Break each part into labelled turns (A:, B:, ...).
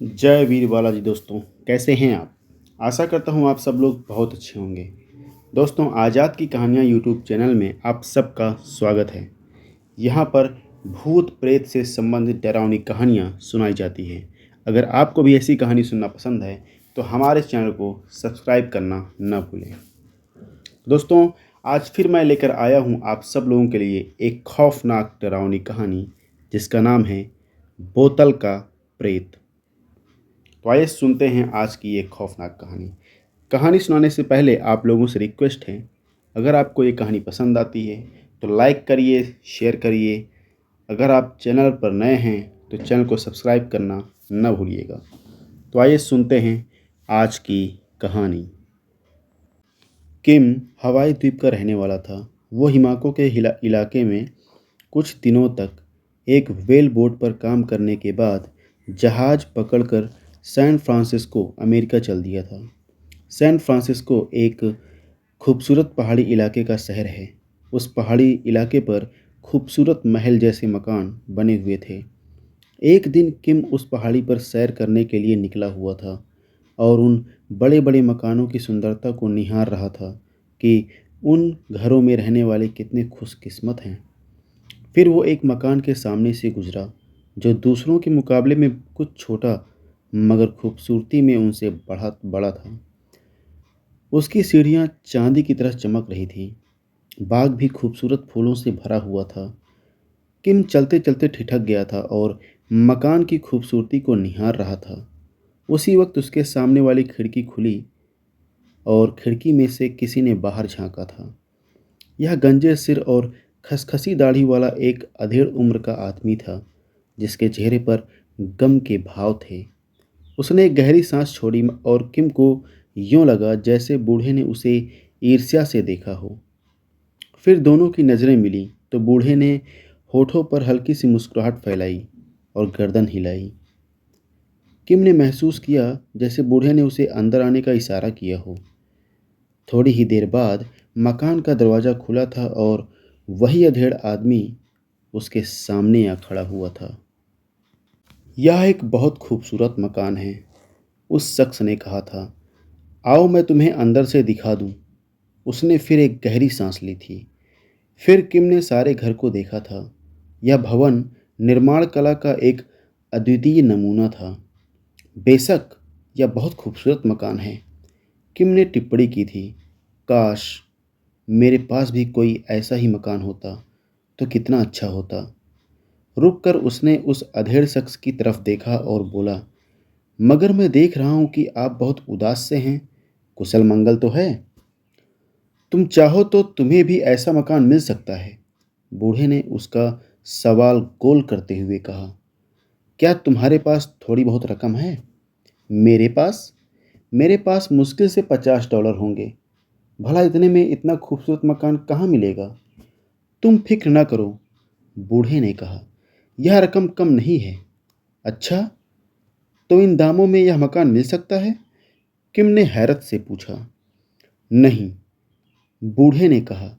A: जय वीर बालाजी दोस्तों, कैसे हैं आप। आशा करता हूं आप सब लोग बहुत अच्छे होंगे। दोस्तों, आज़ाद की कहानियां यूट्यूब चैनल में आप सबका स्वागत है। यहां पर भूत प्रेत से संबंधित डरावनी कहानियां सुनाई जाती है। अगर आपको भी ऐसी कहानी सुनना पसंद है तो हमारे चैनल को सब्सक्राइब करना न भूलें। दोस्तों, आज फिर मैं लेकर आया हूं आप सब लोगों के लिए एक खौफनाक डरावनी कहानी जिसका नाम है बोतल का प्रेत। तो आइए सुनते हैं आज की ये खौफनाक कहानी। कहानी सुनाने से पहले आप लोगों से रिक्वेस्ट है, अगर आपको ये कहानी पसंद आती है तो लाइक करिए, शेयर करिए। अगर आप चैनल पर नए हैं तो चैनल को सब्सक्राइब करना न भूलिएगा। तो आइए सुनते हैं आज की कहानी। किम हवाई द्वीप का रहने वाला था। वो हिमाको के इलाके में कुछ दिनों तक एक वेल बोट पर काम करने के बाद जहाज़ पकड़कर सैन फ्रांसिस्को अमेरिका चल दिया था। सैन फ्रांसिस्को एक खूबसूरत पहाड़ी इलाके का शहर है। उस पहाड़ी इलाके पर खूबसूरत महल जैसे मकान बने हुए थे। एक दिन किम उस पहाड़ी पर सैर करने के लिए निकला हुआ था और उन बड़े बड़े मकानों की सुंदरता को निहार रहा था कि उन घरों में रहने वाले कितने खुशकिस्मत हैं। फिर वो एक मकान के सामने से गुजरा जो दूसरों के मुकाबले में कुछ छोटा मगर खूबसूरती में उनसे बड़ा था। उसकी सीढ़ियाँ चांदी की तरह चमक रही थीं। बाग भी खूबसूरत फूलों से भरा हुआ था। किम चलते चलते ठिठक गया था और मकान की खूबसूरती को निहार रहा था। उसी वक्त उसके सामने वाली खिड़की खुली और खिड़की में से किसी ने बाहर झांका था। यह गंजे सिर और खसखसी दाढ़ी वाला एक अधेड़ उम्र का आदमी था जिसके चेहरे पर गम के भाव थे। उसने एक गहरी सांस छोड़ी और किम को यूं लगा जैसे बूढ़े ने उसे ईर्ष्या से देखा हो। फिर दोनों की नज़रें मिली तो बूढ़े ने होठों पर हल्की सी मुस्कुराहट फैलाई और गर्दन हिलाई। किम ने महसूस किया जैसे बूढ़े ने उसे अंदर आने का इशारा किया हो। थोड़ी ही देर बाद मकान का दरवाज़ा खुला था और वही अधेड़ आदमी उसके सामने आ खड़ा हुआ था। यह एक बहुत खूबसूरत मकान है, उस शख्स ने कहा था। आओ मैं तुम्हें अंदर से दिखा दूं। उसने फिर एक गहरी सांस ली थी। फिर किम ने सारे घर को देखा था। यह भवन निर्माण कला का एक अद्वितीय नमूना था। बेशक यह बहुत खूबसूरत मकान है, किम ने टिप्पणी की थी। काश मेरे पास भी कोई ऐसा ही मकान होता तो कितना अच्छा होता। रुककर उसने उस अधेड़ शख्स की तरफ देखा और बोला, मगर मैं देख रहा हूं कि आप बहुत उदास से हैं। कुशल मंगल तो है। तुम चाहो तो तुम्हें भी ऐसा मकान मिल सकता है। बूढ़े ने उसका सवाल गोल करते हुए कहा, क्या तुम्हारे पास थोड़ी बहुत रकम है। मेरे पास मुश्किल से $50 होंगे। भला इतने में इतना खूबसूरत मकान कहाँ मिलेगा। तुम फिक्र ना करो, बूढ़े ने कहा। यह रकम कम नहीं है। अच्छा, तो इन दामों में यह मकान मिल सकता है। किम ने हैरत से पूछा। नहीं, बूढ़े ने कहा,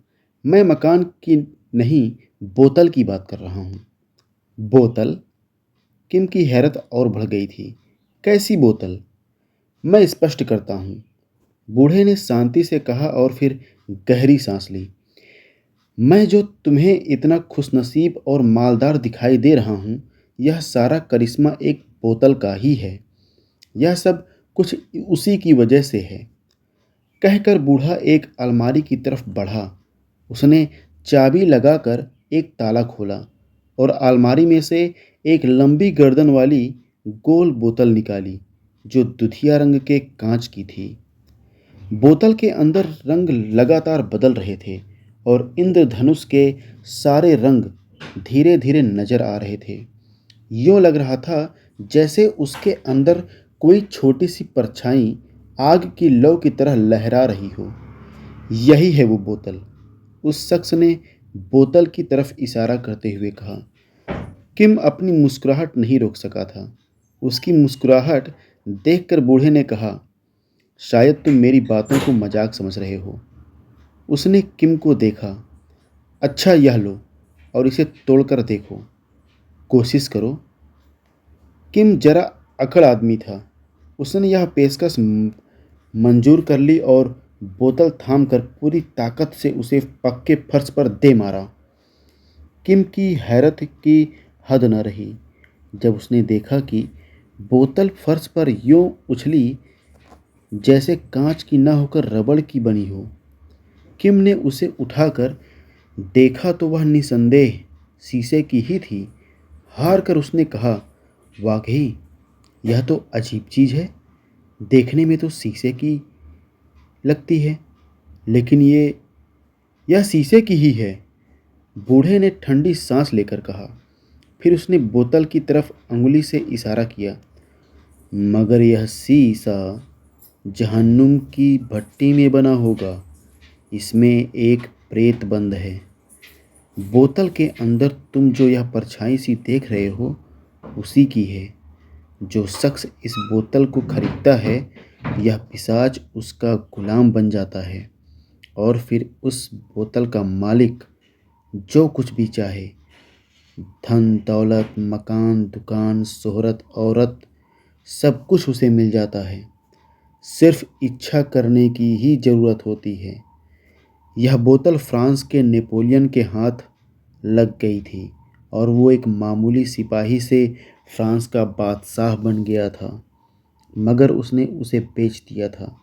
A: मैं मकान की नहीं, बोतल की बात कर रहा हूँ। बोतल। किम की हैरत और बढ़ गई थी। कैसी बोतल। मैं स्पष्ट करता हूँ, बूढ़े ने शांति से कहा और फिर गहरी सांस ली। मैं जो तुम्हें इतना खुशनसीब और मालदार दिखाई दे रहा हूँ, यह सारा करिश्मा एक बोतल का ही है। यह सब कुछ उसी की वजह से है। कहकर बूढ़ा एक अलमारी की तरफ बढ़ा। उसने चाबी लगाकर एक ताला खोला और अलमारी में से एक लंबी गर्दन वाली गोल बोतल निकाली जो दुधिया रंग के कांच की थी। बोतल के अंदर रंग लगातार बदल रहे थे और इंद्रधनुष के सारे रंग धीरे धीरे नजर आ रहे थे। यूं लग रहा था जैसे उसके अंदर कोई छोटी सी परछाई आग की लौ की तरह लहरा रही हो। यही है वो बोतल, उस शख्स ने बोतल की तरफ इशारा करते हुए कहा। किम अपनी मुस्कुराहट नहीं रोक सका था। उसकी मुस्कुराहट देखकर बूढ़े ने कहा, शायद तुम मेरी बातों को मजाक समझ रहे हो। उसने किम को देखा। अच्छा, यह लो और इसे तोड़कर देखो। कोशिश करो। किम जरा अकड़ आदमी था। उसने यह पेशकश मंजूर कर ली और बोतल थामकर पूरी ताकत से उसे पक्के फर्श पर दे मारा। किम की हैरत की हद न रही जब उसने देखा कि बोतल फर्श पर यूं उछली जैसे कांच की न होकर रबड़ की बनी हो। किम ने उसे उठाकर देखा तो वह निसंदेह शीशे की ही थी। हार कर उसने कहा, वाकई यह तो अजीब चीज़ है। देखने में तो शीशे की लगती है, लेकिन यह शीशे की ही है। बूढ़े ने ठंडी सांस लेकर कहा। फिर उसने बोतल की तरफ अंगुली से इशारा किया। मगर यह शीशा जहन्नुम की भट्टी में बना होगा। इसमें एक प्रेत बंद है। बोतल के अंदर तुम जो यह परछाई सी देख रहे हो, उसी की है। जो शख्स इस बोतल को खरीदता है, यह पिशाच उसका गुलाम बन जाता है और फिर उस बोतल का मालिक जो कुछ भी चाहे, धन दौलत, मकान, दुकान, शोहरत, औरत, सब कुछ उसे मिल जाता है। सिर्फ इच्छा करने की ही ज़रूरत होती है। यह बोतल फ्रांस के नेपोलियन के हाथ लग गई थी और वो एक मामूली सिपाही से फ्रांस का बादशाह बन गया था। मगर उसने उसे बेच दिया था,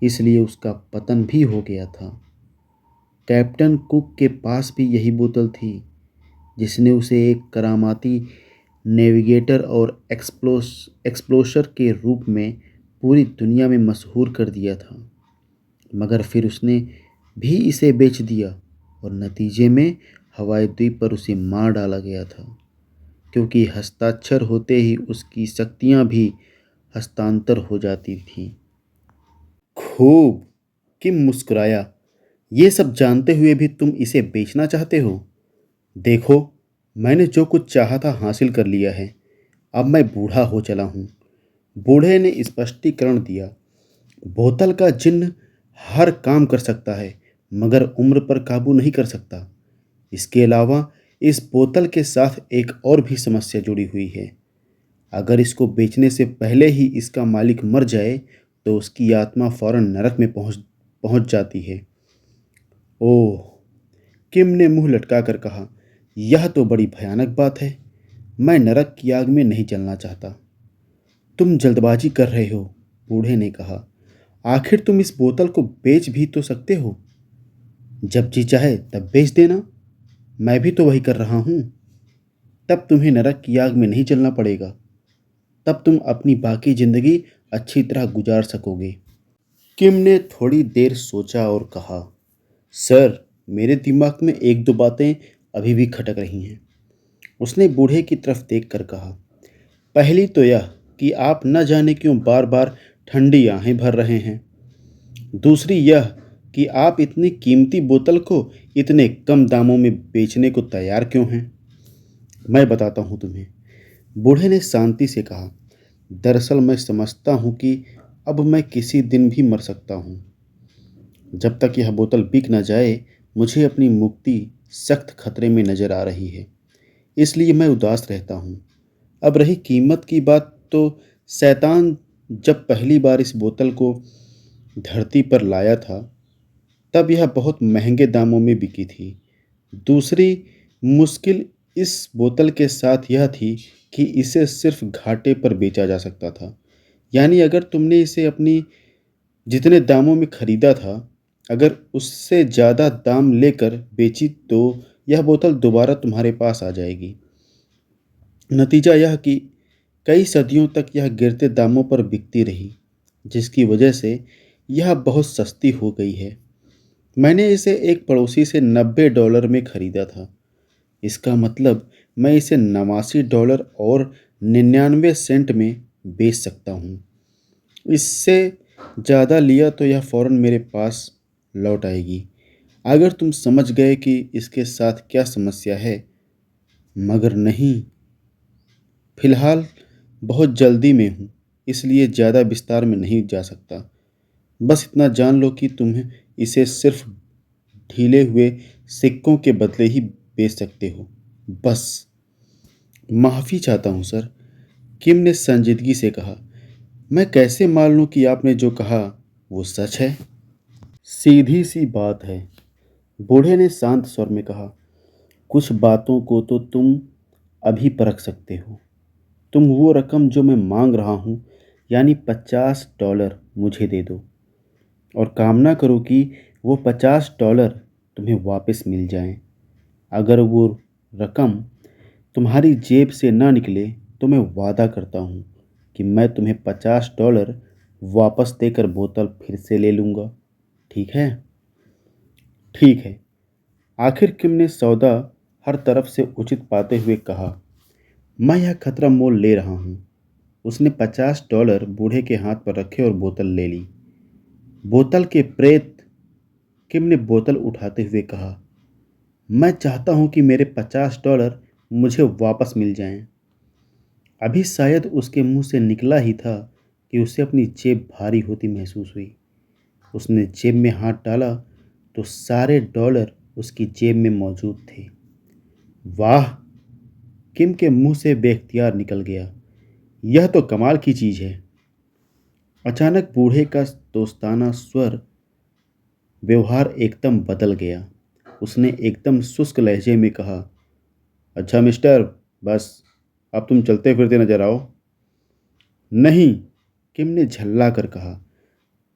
A: इसलिए उसका पतन भी हो गया था। कैप्टन कुक के पास भी यही बोतल थी, जिसने उसे एक करामाती नेविगेटर और एक्सप्लोरर के रूप में पूरी दुनिया में मशहूर कर दिया था। मगर फिर उसने भी इसे बेच दिया और नतीजे में हवाई द्वीप पर उसे मार डाला गया था, क्योंकि हस्ताक्षर होते ही उसकी शक्तियाँ भी हस्तांतर हो जाती थीं। खूब, किम मुस्कुराया। ये सब जानते हुए भी तुम इसे बेचना चाहते हो? देखो, मैंने जो कुछ चाहा था हासिल कर लिया है। अब मैं बूढ़ा हो चला हूँ। बूढ़े ने स्पष्टीकरण दिया। बोतल का जिन्न हर काम कर सकता है, मगर उम्र पर काबू नहीं कर सकता। इसके अलावा इस बोतल के साथ एक और भी समस्या जुड़ी हुई है। अगर इसको बेचने से पहले ही इसका मालिक मर जाए, तो उसकी आत्मा फौरन नरक में पहुंच पहुंच जाती है। ओह, किम ने मुंह लटका कर कहा, यह तो बड़ी भयानक बात है। मैं नरक की आग में नहीं जलना चाहता। तुम जल्दबाजी कर रहे हो, बूढ़े ने कहा। आखिर तुम इस बोतल को बेच भी तो सकते हो। जब जी चाहे तब बेच देना। मैं भी तो वही कर रहा हूँ। तब तुम्हें नरक की आग में नहीं जलना पड़ेगा। तब तुम अपनी बाकी जिंदगी अच्छी तरह गुजार सकोगे। किम ने थोड़ी देर सोचा और कहा, सर, मेरे दिमाग में एक दो बातें अभी भी खटक रही हैं। उसने बूढ़े की तरफ देखकर कहा, पहली तो यह कि आप न जाने क्यों बार बार ठंडी आहें भर रहे हैं। दूसरी यह कि आप इतनी कीमती बोतल को इतने कम दामों में बेचने को तैयार क्यों हैं। मैं बताता हूँ तुम्हें, बूढ़े ने शांति से कहा। दरअसल मैं समझता हूँ कि अब मैं किसी दिन भी मर सकता हूँ। जब तक यह बोतल बिक न जाए, मुझे अपनी मुक्ति सख्त खतरे में नजर आ रही है। इसलिए मैं उदास रहता हूँ। अब रही कीमत की बात, तो शैतान जब पहली बार इस बोतल को धरती पर लाया था, तब यह बहुत महंगे दामों में बिकी थी। दूसरी मुश्किल इस बोतल के साथ यह थी कि इसे सिर्फ घाटे पर बेचा जा सकता था। यानी अगर तुमने इसे अपनी जितने दामों में खरीदा था, अगर उससे ज़्यादा दाम लेकर बेची, तो यह बोतल दोबारा तुम्हारे पास आ जाएगी। नतीजा यह कि कई सदियों तक यह गिरते दामों पर बिकती रही, जिसकी वजह से यह बहुत सस्ती हो गई है। मैंने इसे एक पड़ोसी से $90 में खरीदा था। इसका मतलब मैं इसे $89 और 99 सेंट में बेच सकता हूँ। इससे ज़्यादा लिया तो यह फ़ौरन मेरे पास लौट आएगी। अगर तुम समझ गए कि इसके साथ क्या समस्या है। मगर नहीं, फिलहाल बहुत जल्दी में हूँ, इसलिए ज़्यादा विस्तार में नहीं जा सकता। बस इतना जान लो कि तुम्हें इसे सिर्फ ढीले हुए सिक्कों के बदले ही बेच सकते हो। बस। माफ़ी चाहता हूँ सर, किम ने संजीदगी से कहा, मैं कैसे मान लूं कि आपने जो कहा वो सच है? सीधी सी बात है, बूढ़े ने शांत स्वर में कहा। कुछ बातों को तो तुम अभी परख सकते हो। तुम वो रकम जो मैं मांग रहा हूं, यानी $50 मुझे दे दो और कामना करो कि वो $50 तुम्हें वापस मिल जाएं। अगर वो रकम तुम्हारी जेब से ना निकले तो मैं वादा करता हूँ कि मैं तुम्हें $50 वापस देकर बोतल फिर से ले लूँगा। ठीक है? ठीक है। आखिर किम ने सौदा हर तरफ से उचित पाते हुए कहा, मैं यह खतरा मोल ले रहा हूँ। उसने $50 बूढ़े के हाथ पर रखे और बोतल ले ली। बोतल के प्रेत, किम ने बोतल उठाते हुए कहा, मैं चाहता हूँ कि मेरे $50 मुझे वापस मिल जाएं। अभी शायद उसके मुंह से निकला ही था कि उसे अपनी जेब भारी होती महसूस हुई। उसने जेब में हाथ डाला तो सारे डॉलर उसकी जेब में मौजूद थे। वाह! किम के मुंह से बेख्तियार निकल गया, यह तो कमाल की चीज़ है। अचानक बूढ़े का दोस्ताना स्वर व्यवहार एकदम बदल गया। उसने एकदम शुष्क लहजे में कहा, अच्छा मिस्टर, बस अब तुम चलते फिरते नजर आओ। नहीं, किम ने झल्ला कर कहा,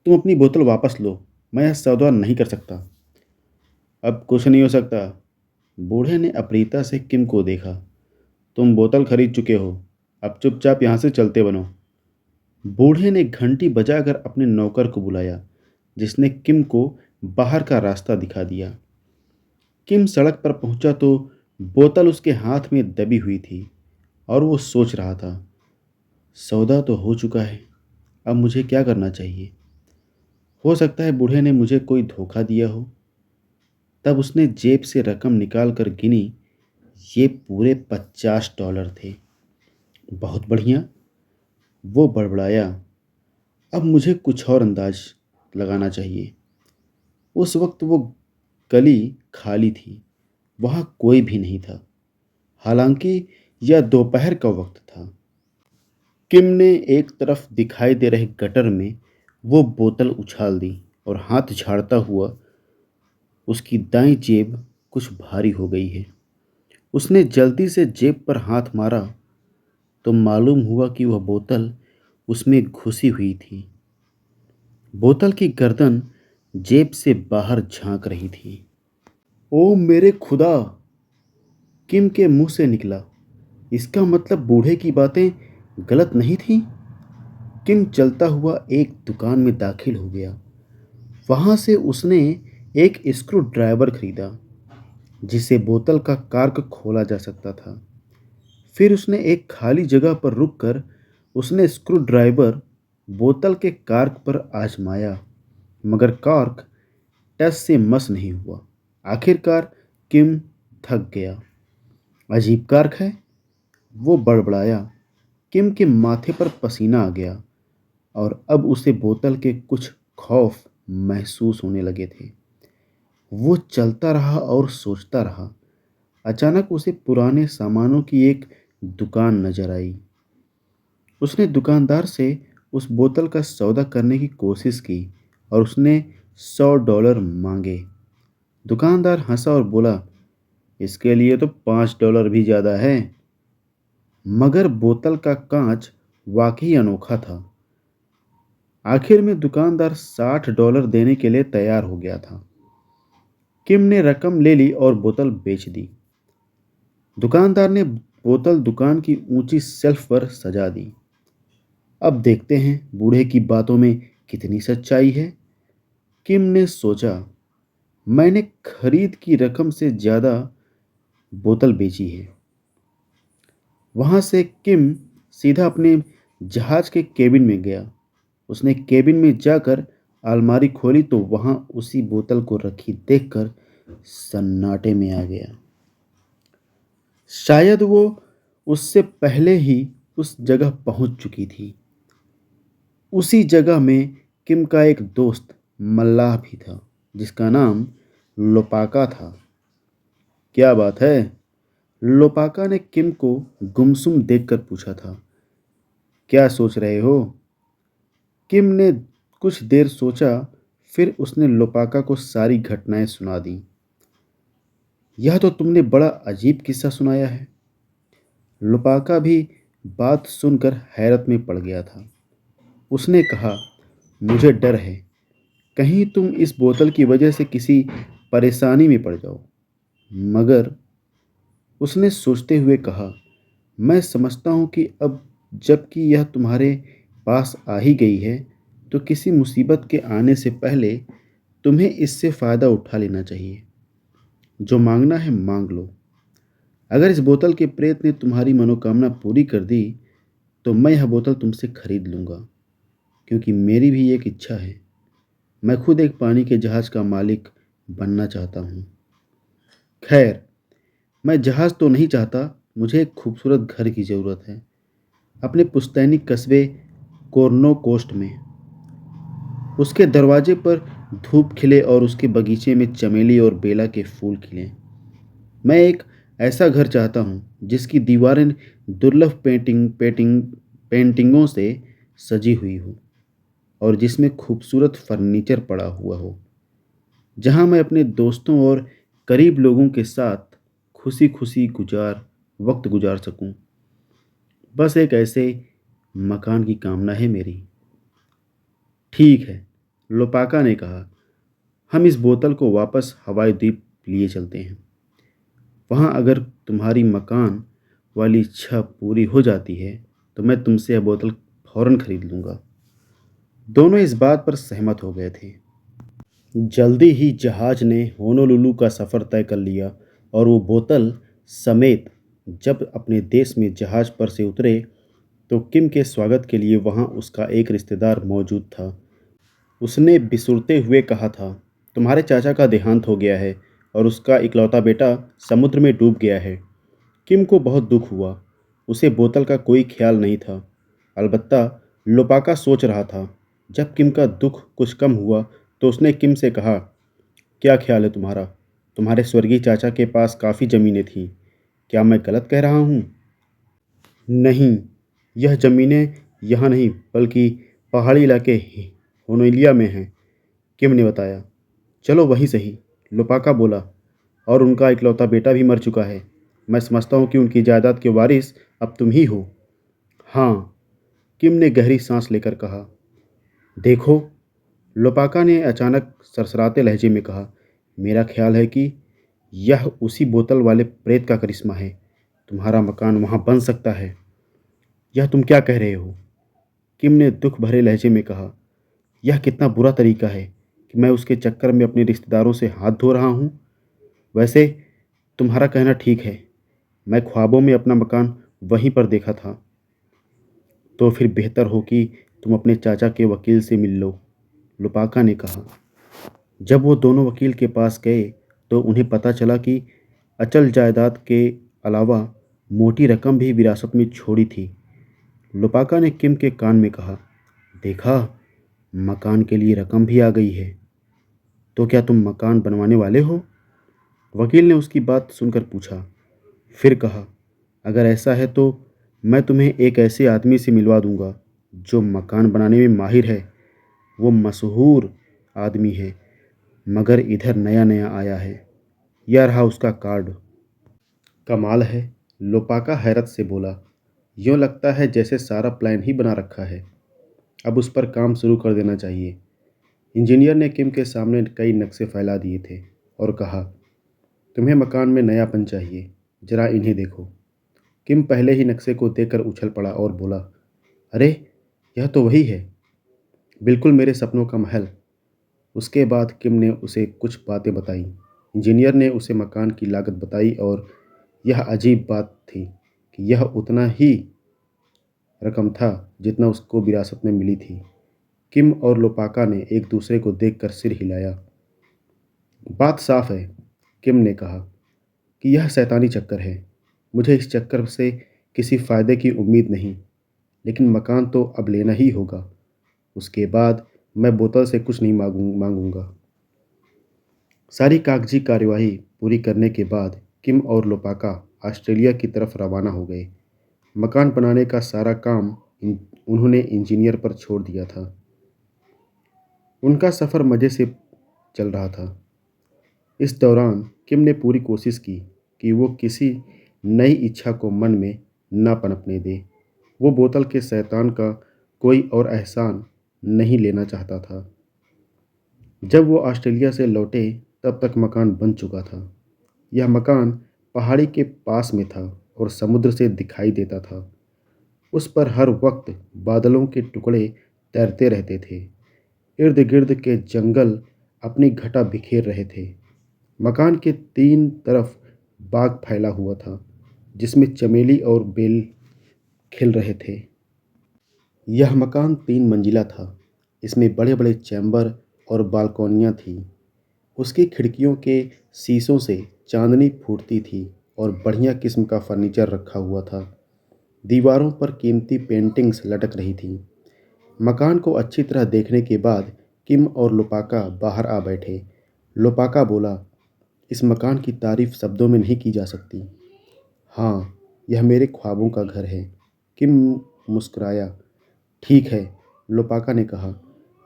A: तुम अपनी बोतल वापस लो। मैं यह सौदा नहीं कर सकता। अब कुछ नहीं हो सकता। बूढ़े ने अप्रियता से किम को देखा। तुम बोतल खरीद चुके हो, अब चुपचाप यहाँ से चलते बनो। बूढ़े ने घंटी बजाकर अपने नौकर को बुलाया, जिसने किम को बाहर का रास्ता दिखा दिया। किम सड़क पर पहुंचा तो बोतल उसके हाथ में दबी हुई थी और वो सोच रहा था, सौदा तो हो चुका है, अब मुझे क्या करना चाहिए? हो सकता है बूढ़े ने मुझे कोई धोखा दिया हो। तब उसने जेब से रकम निकाल कर गिनी। ये पूरे $50 थे। बहुत बढ़िया, वो बड़बड़ाया। अब मुझे कुछ और अंदाज लगाना चाहिए। उस वक्त वो गली खाली थी, वहाँ कोई भी नहीं था। हालांकि यह दोपहर का वक्त था। किम ने एक तरफ दिखाई दे रहे गटर में वो बोतल उछाल दी और हाथ झाड़ता हुआ, उसकी दाईं जेब कुछ भारी हो गई है। उसने जल्दी से जेब पर हाथ मारा तो मालूम हुआ कि वह बोतल उसमें घुसी हुई थी। बोतल की गर्दन जेब से बाहर झांक रही थी। ओ मेरे खुदा! किम के मुंह से निकला। इसका मतलब बूढ़े की बातें गलत नहीं थीं। किम चलता हुआ एक दुकान में दाखिल हो गया। वहां से उसने एक स्क्रू ड्राइवर खरीदा जिससे बोतल का कार्क खोला जा सकता था। फिर उसने एक खाली जगह पर रुककर उसने स्क्रू ड्राइवर बोतल के कार्क पर आजमाया, मगर कार्क टस से मस नहीं हुआ। आखिरकार किम थक गया। अजीब कार्क है, वो बड़बड़ाया। किम के माथे पर पसीना आ गया और अब उसे बोतल के कुछ खौफ महसूस होने लगे थे। वो चलता रहा और सोचता रहा। अचानक उसे पुराने सामानों की एक दुकान नजर आई। उसने दुकानदार से उस बोतल का सौदा करने की कोशिश की और उसने $100 मांगे। दुकानदार हंसा और बोला, इसके लिए तो $5 भी ज़्यादा है। मगर बोतल का कांच वाकई अनोखा था। आखिर में दुकानदार $60 देने के लिए तैयार हो गया था। किम ने रकम ले ली और बोतल बेच दी। दुकानदार ने बोतल दुकान की ऊंची शेल्फ पर सजा दी। अब देखते हैं बूढ़े की बातों में कितनी सच्चाई है, किम ने सोचा। मैंने खरीद की रकम से ज़्यादा बोतल बेची है। वहां से किम सीधा अपने जहाज के केबिन में गया। उसने केबिन में जाकर अलमारी खोली तो वहां उसी बोतल को रखी देखकर सन्नाटे में आ गया। शायद वो उससे पहले ही उस जगह पहुंच चुकी थी। उसी जगह में किम का एक दोस्त मल्लाह भी था, जिसका नाम लोपाका था। क्या बात है? लोपाका ने किम को गुमसुम देखकर पूछा था। क्या सोच रहे हो? किम ने कुछ देर सोचा, फिर उसने लोपाका को सारी घटनाएं सुना दी। यह तो तुमने बड़ा अजीब किस्सा सुनाया है। लोपाका भी बात सुनकर हैरत में पड़ गया था। उसने कहा, मुझे डर है कहीं तुम इस बोतल की वजह से किसी परेशानी में पड़ जाओ। मगर उसने सोचते हुए कहा, मैं समझता हूँ कि अब जबकि यह तुम्हारे पास आ ही गई है, तो किसी मुसीबत के आने से पहले तुम्हें इससे फ़ायदा उठा लेना चाहिए। जो मांगना है मांग लो। अगर इस बोतल के प्रेत ने तुम्हारी मनोकामना पूरी कर दी, तो मैं यह बोतल तुमसे खरीद लूँगा, क्योंकि मेरी भी एक इच्छा है। मैं खुद एक पानी के जहाज़ का मालिक बनना चाहता हूँ। खैर, मैं जहाज़ तो नहीं चाहता, मुझे एक खूबसूरत घर की ज़रूरत है, अपने पुश्तैनी कस्बे कोर्नो कोस्ट में। उसके दरवाजे पर धूप खिले और उसके बगीचे में चमेली और बेला के फूल खिलें। मैं एक ऐसा घर चाहता हूँ जिसकी दीवारें दुर्लभ पेंटिंगों से सजी हुई हो और जिसमें खूबसूरत फर्नीचर पड़ा हुआ हो, जहाँ मैं अपने दोस्तों और करीब लोगों के साथ खुशी खुशी वक्त गुजार सकूं। बस एक ऐसे मकान की कामना है मेरी। ठीक है, लोपाका ने कहा, हम इस बोतल को वापस हवाई द्वीप लिए चलते हैं। वहाँ अगर तुम्हारी मकान वाली इच्छा पूरी हो जाती है, तो मैं तुमसे यह बोतल फौरन खरीद लूँगा। दोनों इस बात पर सहमत हो गए थे। जल्दी ही जहाज ने होनोलुलु का सफ़र तय कर लिया और वो बोतल समेत जब अपने देश में जहाज पर से उतरे, तो किम के स्वागत के लिए वहाँ उसका एक रिश्तेदार मौजूद था। उसने बिसुरते हुए कहा था, तुम्हारे चाचा का देहांत हो गया है और उसका इकलौता बेटा समुद्र में डूब गया है। किम को बहुत दुख हुआ। उसे बोतल का कोई ख्याल नहीं था। अलबत्ता लोपाका सोच रहा था। जब किम का दुख कुछ कम हुआ, तो उसने किम से कहा, क्या ख्याल है तुम्हारा? तुम्हारे स्वर्गीय चाचा के पास काफ़ी ज़मीनें थीं। क्या मैं गलत कह रहा हूँ? नहीं, यह ज़मीनें यहाँ नहीं बल्कि पहाड़ी इलाके होनोलिया में हैं, किम ने बताया। चलो वहीं सही, लोपाका बोला। और उनका इकलौता बेटा भी मर चुका है। मैं समझता हूँ कि उनकी जायदाद के वारिस अब तुम ही हो। हाँ, किम ने गहरी सांस लेकर कहा। देखो, लोपाका ने अचानक सरसराते लहजे में कहा, मेरा ख्याल है कि यह उसी बोतल वाले प्रेत का करिश्मा है। तुम्हारा मकान वहाँ बन सकता है। यह तुम क्या कह रहे हो? किम ने दुख भरे लहजे में कहा, यह कितना बुरा तरीका है कि मैं उसके चक्कर में अपने रिश्तेदारों से हाथ धो रहा हूँ। वैसे तुम्हारा कहना ठीक है। मैं ख्वाबों में अपना मकान वहीं पर देखा था। तो फिर बेहतर हो कि तुम अपने चाचा के वकील से मिल लो, लुपाका ने कहा। जब वो दोनों वकील के पास गए, तो उन्हें पता चला कि अचल जायदाद के अलावा मोटी रकम भी विरासत में छोड़ी थी। लुपाका ने किम के कान में कहा, देखा, मकान के लिए रकम भी आ गई है। तो क्या तुम मकान बनवाने वाले हो? वकील ने उसकी बात सुनकर पूछा। फिर कहा, अगर ऐसा है तो मैं तुम्हें एक ऐसे आदमी से मिलवा दूंगा जो मकान बनाने में माहिर है। वो मशहूर आदमी है, मगर इधर नया नया आया है। यह रहा उसका कार्ड। कमाल है, लोपाका हैरत से बोला। यूँ लगता है जैसे सारा प्लान ही बना रखा है। अब उस पर काम शुरू कर देना चाहिए। इंजीनियर ने किम के सामने कई नक्शे फैला दिए थे और कहा, तुम्हें मकान में नयापन चाहिए, जरा इन्हें देखो। किम पहले ही नक्शे को देखकर उछल पड़ा और बोला, अरे, यह तो वही है, बिल्कुल मेरे सपनों का महल। उसके बाद किम ने उसे कुछ बातें बताईं। इंजीनियर ने उसे मकान की लागत बताई और यह अजीब बात थी कि यह उतना ही रकम था जितना उसको विरासत में मिली थी। किम और लोपाका ने एक दूसरे को देखकर सिर हिलाया। बात साफ है, किम ने कहा, कि यह शैतानी चक्कर है। मुझे इस चक्कर से किसी फ़ायदे की उम्मीद नहीं, लेकिन मकान तो अब लेना ही होगा। उसके बाद मैं बोतल से कुछ नहीं मांगूंगा। सारी कागजी कार्यवाही पूरी करने के बाद किम और लोपाका ऑस्ट्रेलिया की तरफ रवाना हो गए। मकान बनाने का सारा काम उन्होंने इंजीनियर पर छोड़ दिया था। उनका सफ़र मज़े से चल रहा था। इस दौरान किम ने पूरी कोशिश की कि वो किसी नई इच्छा को मन में ना पनपने दे। वो बोतल के शैतान का कोई और एहसान नहीं लेना चाहता था। जब वो ऑस्ट्रेलिया से लौटे तब तक मकान बन चुका था। यह मकान पहाड़ी के पास में था और समुद्र से दिखाई देता था। उस पर हर वक्त बादलों के टुकड़े तैरते रहते थे। इर्द गिर्द के जंगल अपनी घटा बिखेर रहे थे। मकान के 3 तरफ बाग फैला हुआ था जिसमें चमेली और बेल खिल रहे थे। यह मकान 3 मंजिला था। इसमें बड़े बड़े चैम्बर और बालकोनियाँ थीं। उसकी खिड़कियों के शीशों से चांदनी फूटती थी और बढ़िया किस्म का फर्नीचर रखा हुआ था। दीवारों पर कीमती पेंटिंग्स लटक रही थीं। मकान को अच्छी तरह देखने के बाद किम और लोपाका बाहर आ बैठे। लोपाका बोला, इस मकान की तारीफ शब्दों में नहीं की जा सकती। हाँ, यह मेरे ख्वाबों का घर है। किम मुस्कुराया। ठीक है, लोपाका ने कहा,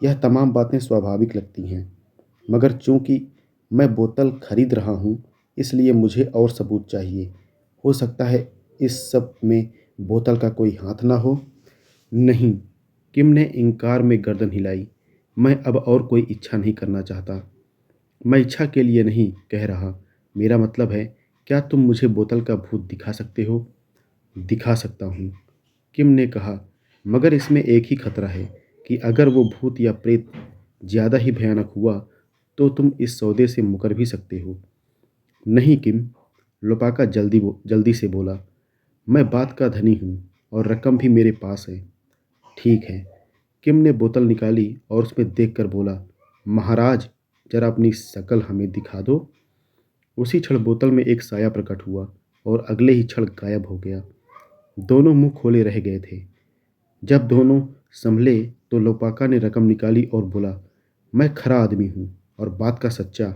A: यह तमाम बातें स्वाभाविक लगती हैं, मगर चूंकि मैं बोतल खरीद रहा हूँ, इसलिए मुझे और सबूत चाहिए। हो सकता है इस सब में बोतल का कोई हाथ ना हो। नहीं, किम ने इनकार में गर्दन हिलाई। मैं अब और कोई इच्छा नहीं करना चाहता। मैं इच्छा के लिए नहीं कह रहा। मेरा मतलब है, क्या तुम मुझे बोतल का भूत दिखा सकते हो? दिखा सकता हूँ, किम ने कहा, मगर इसमें एक ही खतरा है कि अगर वो भूत या प्रेत ज़्यादा ही भयानक हुआ तो तुम इस सौदे से मुकर भी सकते हो। नहीं किम, लोपाका जल्दी से बोला, मैं बात का धनी हूँ और रकम भी मेरे पास है। ठीक है। किम ने बोतल निकाली और उसमें देखकर बोला, महाराज, जरा अपनी शक्ल हमें दिखा दो। उसी क्षण बोतल में एक साया प्रकट हुआ और अगले ही क्षण गायब हो गया। दोनों मुंह खोले रह गए थे। जब दोनों संभले तो लोपाका ने रकम निकाली और बोला, मैं खरा आदमी हूँ और बात का सच्चा,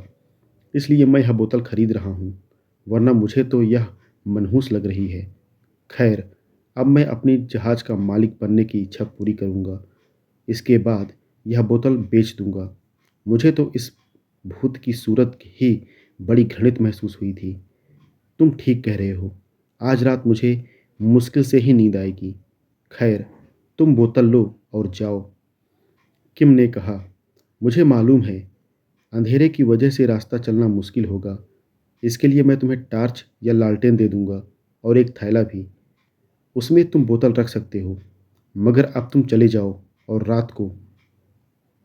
A: इसलिए मैं यह बोतल खरीद रहा हूँ, वरना मुझे तो यह मनहूस लग रही है। खैर, अब मैं अपनी जहाज का मालिक बनने की इच्छा पूरी करूँगा। इसके बाद यह बोतल बेच दूँगा। मुझे तो इस भूत की सूरत ही बड़ी घृणित महसूस हुई थी। तुम ठीक कह रहे हो। आज रात मुझे मुश्किल से ही नींद आएगी। खैर, तुम बोतल लो और जाओ। किम ने कहा, मुझे मालूम है, अंधेरे की वजह से रास्ता चलना मुश्किल होगा। इसके लिए मैं तुम्हें टार्च या लालटेन दे दूँगा और एक थैला भी। उसमें तुम बोतल रख सकते हो। मगर अब तुम चले जाओ और रात को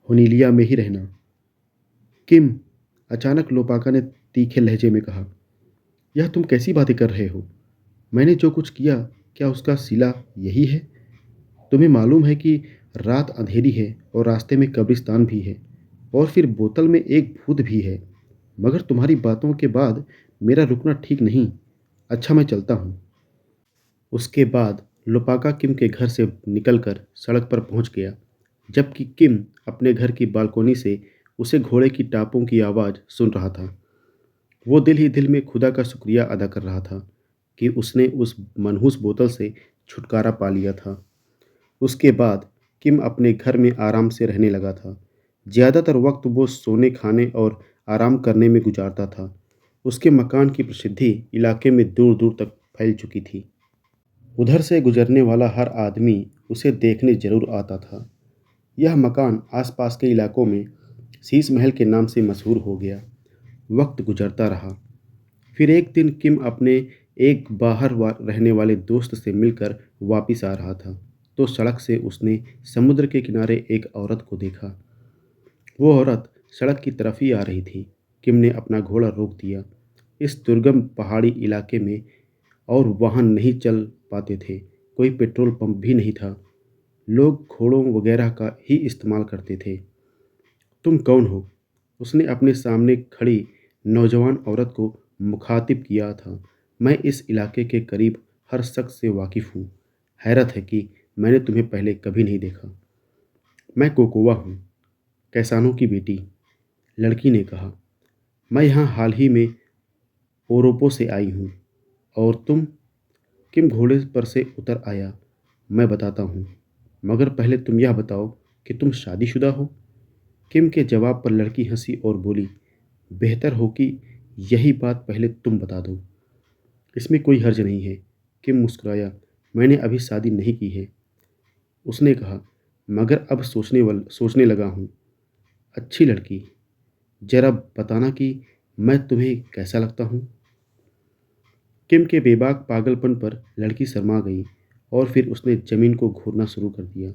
A: होनीलिया में ही रहना। किम, अचानक लोपाका ने तीखे लहजे में कहा, यह तुम कैसी बातें कर रहे हो? मैंने जो कुछ किया, क्या उसका सिला यही है? तुम्हें मालूम है कि रात अंधेरी है और रास्ते में कब्रिस्तान भी है और फिर बोतल में एक भूत भी है। मगर तुम्हारी बातों के बाद मेरा रुकना ठीक नहीं। अच्छा, मैं चलता हूँ। उसके बाद लोपाका किम के घर से निकलकर सड़क पर पहुँच गया, जबकि किम अपने घर की बालकोनी से उसे घोड़े की टापों की आवाज़ सुन रहा था। वो दिल ही दिल में खुदा का शुक्रिया अदा कर रहा था कि उसने उस मनहूस बोतल से छुटकारा पा लिया था। उसके बाद किम अपने घर में आराम से रहने लगा था। ज़्यादातर वक्त वो सोने, खाने और आराम करने में गुजारता था। उसके मकान की प्रसिद्धि इलाके में दूर दूर तक फैल चुकी थी। उधर से गुजरने वाला हर आदमी उसे देखने जरूर आता था। यह मकान आसपास के इलाकों में शीश महल के नाम से मशहूर हो गया। वक्त गुजरता रहा। फिर एक दिन किम अपने एक रहने वाले दोस्त से मिलकर वापिस आ रहा था तो सड़क से उसने समुद्र के किनारे एक औरत को देखा। वो औरत सड़क की तरफ ही आ रही थी। किम ने अपना घोड़ा रोक दिया। इस दुर्गम पहाड़ी इलाके में और वाहन नहीं चल पाते थे। कोई पेट्रोल पंप भी नहीं था। लोग घोड़ों वगैरह का ही इस्तेमाल करते थे। तुम कौन हो? उसने अपने सामने खड़ी नौजवान औरत को मुखातिब किया था। मैं इस इलाके के करीब हर शख्स से वाकिफ़ हूँ। हैरत है कि मैंने तुम्हें पहले कभी नहीं देखा। मैं कोकोवा हूँ, कैसानो की बेटी, लड़की ने कहा। मैं यहाँ हाल ही में ओरोपो से आई हूँ। और तुम? किम घोड़े पर से उतर आया। मैं बताता हूँ। मगर पहले तुम यह बताओ कि तुम शादीशुदा हो। किम के जवाब पर लड़की हंसी और बोली, बेहतर हो कि यही बात पहले तुम बता दो। इसमें कोई हर्ज नहीं है। किम मुस्कुराया, मैंने अभी शादी नहीं की है। उसने कहा, मगर अब सोचने लगा हूँ। अच्छी लड़की, जरा बताना कि मैं तुम्हें कैसा लगता हूँ। किम के बेबाक पागलपन पर लड़की शर्मा गई और फिर उसने जमीन को घूरना शुरू कर दिया।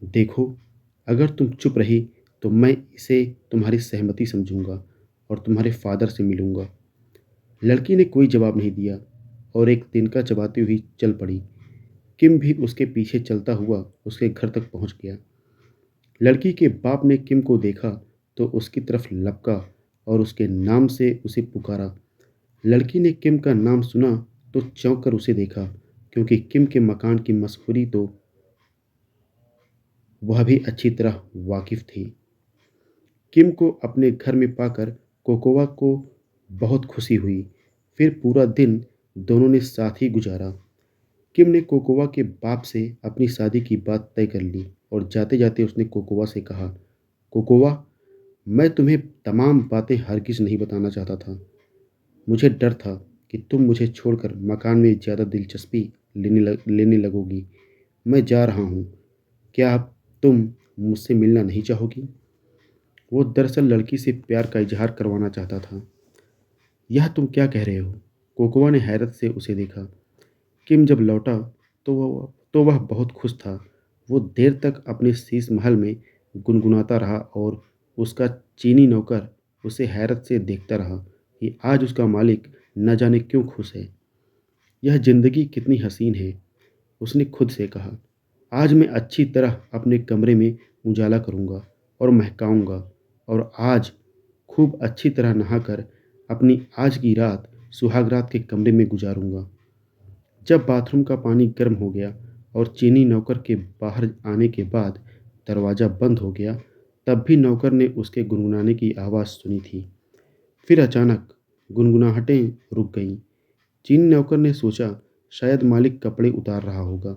A: देखो, अगर तुम चुप रही तो मैं इसे तुम्हारी सहमति समझूंगा और तुम्हारे फादर से मिलूंगा। लड़की ने कोई जवाब नहीं दिया और एक तिनका चबाती हुई चल पड़ी। किम भी उसके पीछे चलता हुआ उसके घर तक पहुंच गया। लड़की के बाप ने किम को देखा तो उसकी तरफ लपका और उसके नाम से उसे पुकारा। लड़की ने किम का नाम सुना तो चौंक कर उसे देखा, क्योंकि किम के मकान की मशहूरी तो वह भी अच्छी तरह वाकिफ थी। किम को अपने घर में पाकर कोकोवा को बहुत खुशी हुई। फिर पूरा दिन दोनों ने साथ ही गुजारा। किम ने कोकोवा के बाप से अपनी शादी की बात तय कर ली और जाते जाते उसने कोकोवा से कहा, कोकोवा, मैं तुम्हें तमाम बातें हरगिज़ नहीं बताना चाहता था। मुझे डर था कि तुम मुझे छोड़कर मकान में ज़्यादा दिलचस्पी लेने लगोगी। मैं जा रहा हूँ। क्या अब तुम मुझसे मिलना नहीं चाहोगी? वो दरअसल लड़की से प्यार का इजहार करवाना चाहता था। यह तुम क्या कह रहे हो? कोकोवा ने हैरत से उसे देखा। किम जब लौटा तो वह बहुत खुश था। वो देर तक अपने शीश महल में गुनगुनाता रहा और उसका चीनी नौकर उसे हैरत से देखता रहा कि आज उसका मालिक न जाने क्यों खुश है। यह ज़िंदगी कितनी हसीन है, उसने खुद से कहा। आज मैं अच्छी तरह अपने कमरे में उजाला करूँगा और महकाऊँगा और आज खूब अच्छी तरह नहाकर अपनी आज की रात सुहाग रात के कमरे में गुजारूँगा। जब बाथरूम का पानी गर्म हो गया और चीनी नौकर के बाहर आने के बाद दरवाज़ा बंद हो गया, तब भी नौकर ने उसके गुनगुनाने की आवाज़ सुनी थी। फिर अचानक गुनगुनाहटें रुक गईं। चीनी नौकर ने सोचा शायद मालिक कपड़े उतार रहा होगा,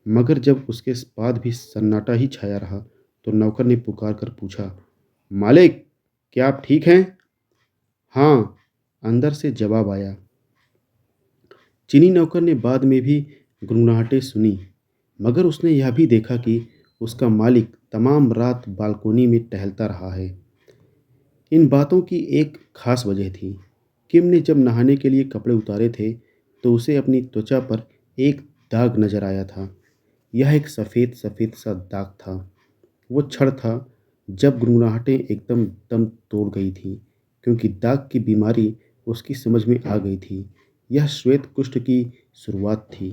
A: मगर जब उसके बाद भी सन्नाटा ही छाया रहा तो नौकर ने पुकार कर पूछा, मालिक, क्या आप ठीक हैं? हाँ, अंदर से जवाब आया। चीनी नौकर ने बाद में भी गुनगुनाहटें सुनी, मगर उसने यह भी देखा कि उसका मालिक तमाम रात बालकोनी में टहलता रहा है। इन बातों की एक खास वजह थी। किम ने जब नहाने के लिए कपड़े उतारे थे तो उसे अपनी त्वचा पर एक दाग नजर आया था। यह एक सफ़ेद सफ़ेद सा दाग था। वो क्षण था जब गुनगुनाहटें एकदम दम तोड़ गई थीं, क्योंकि दाग की बीमारी उसकी समझ में आ गई थी। यह श्वेत कुष्ठ की शुरुआत थी।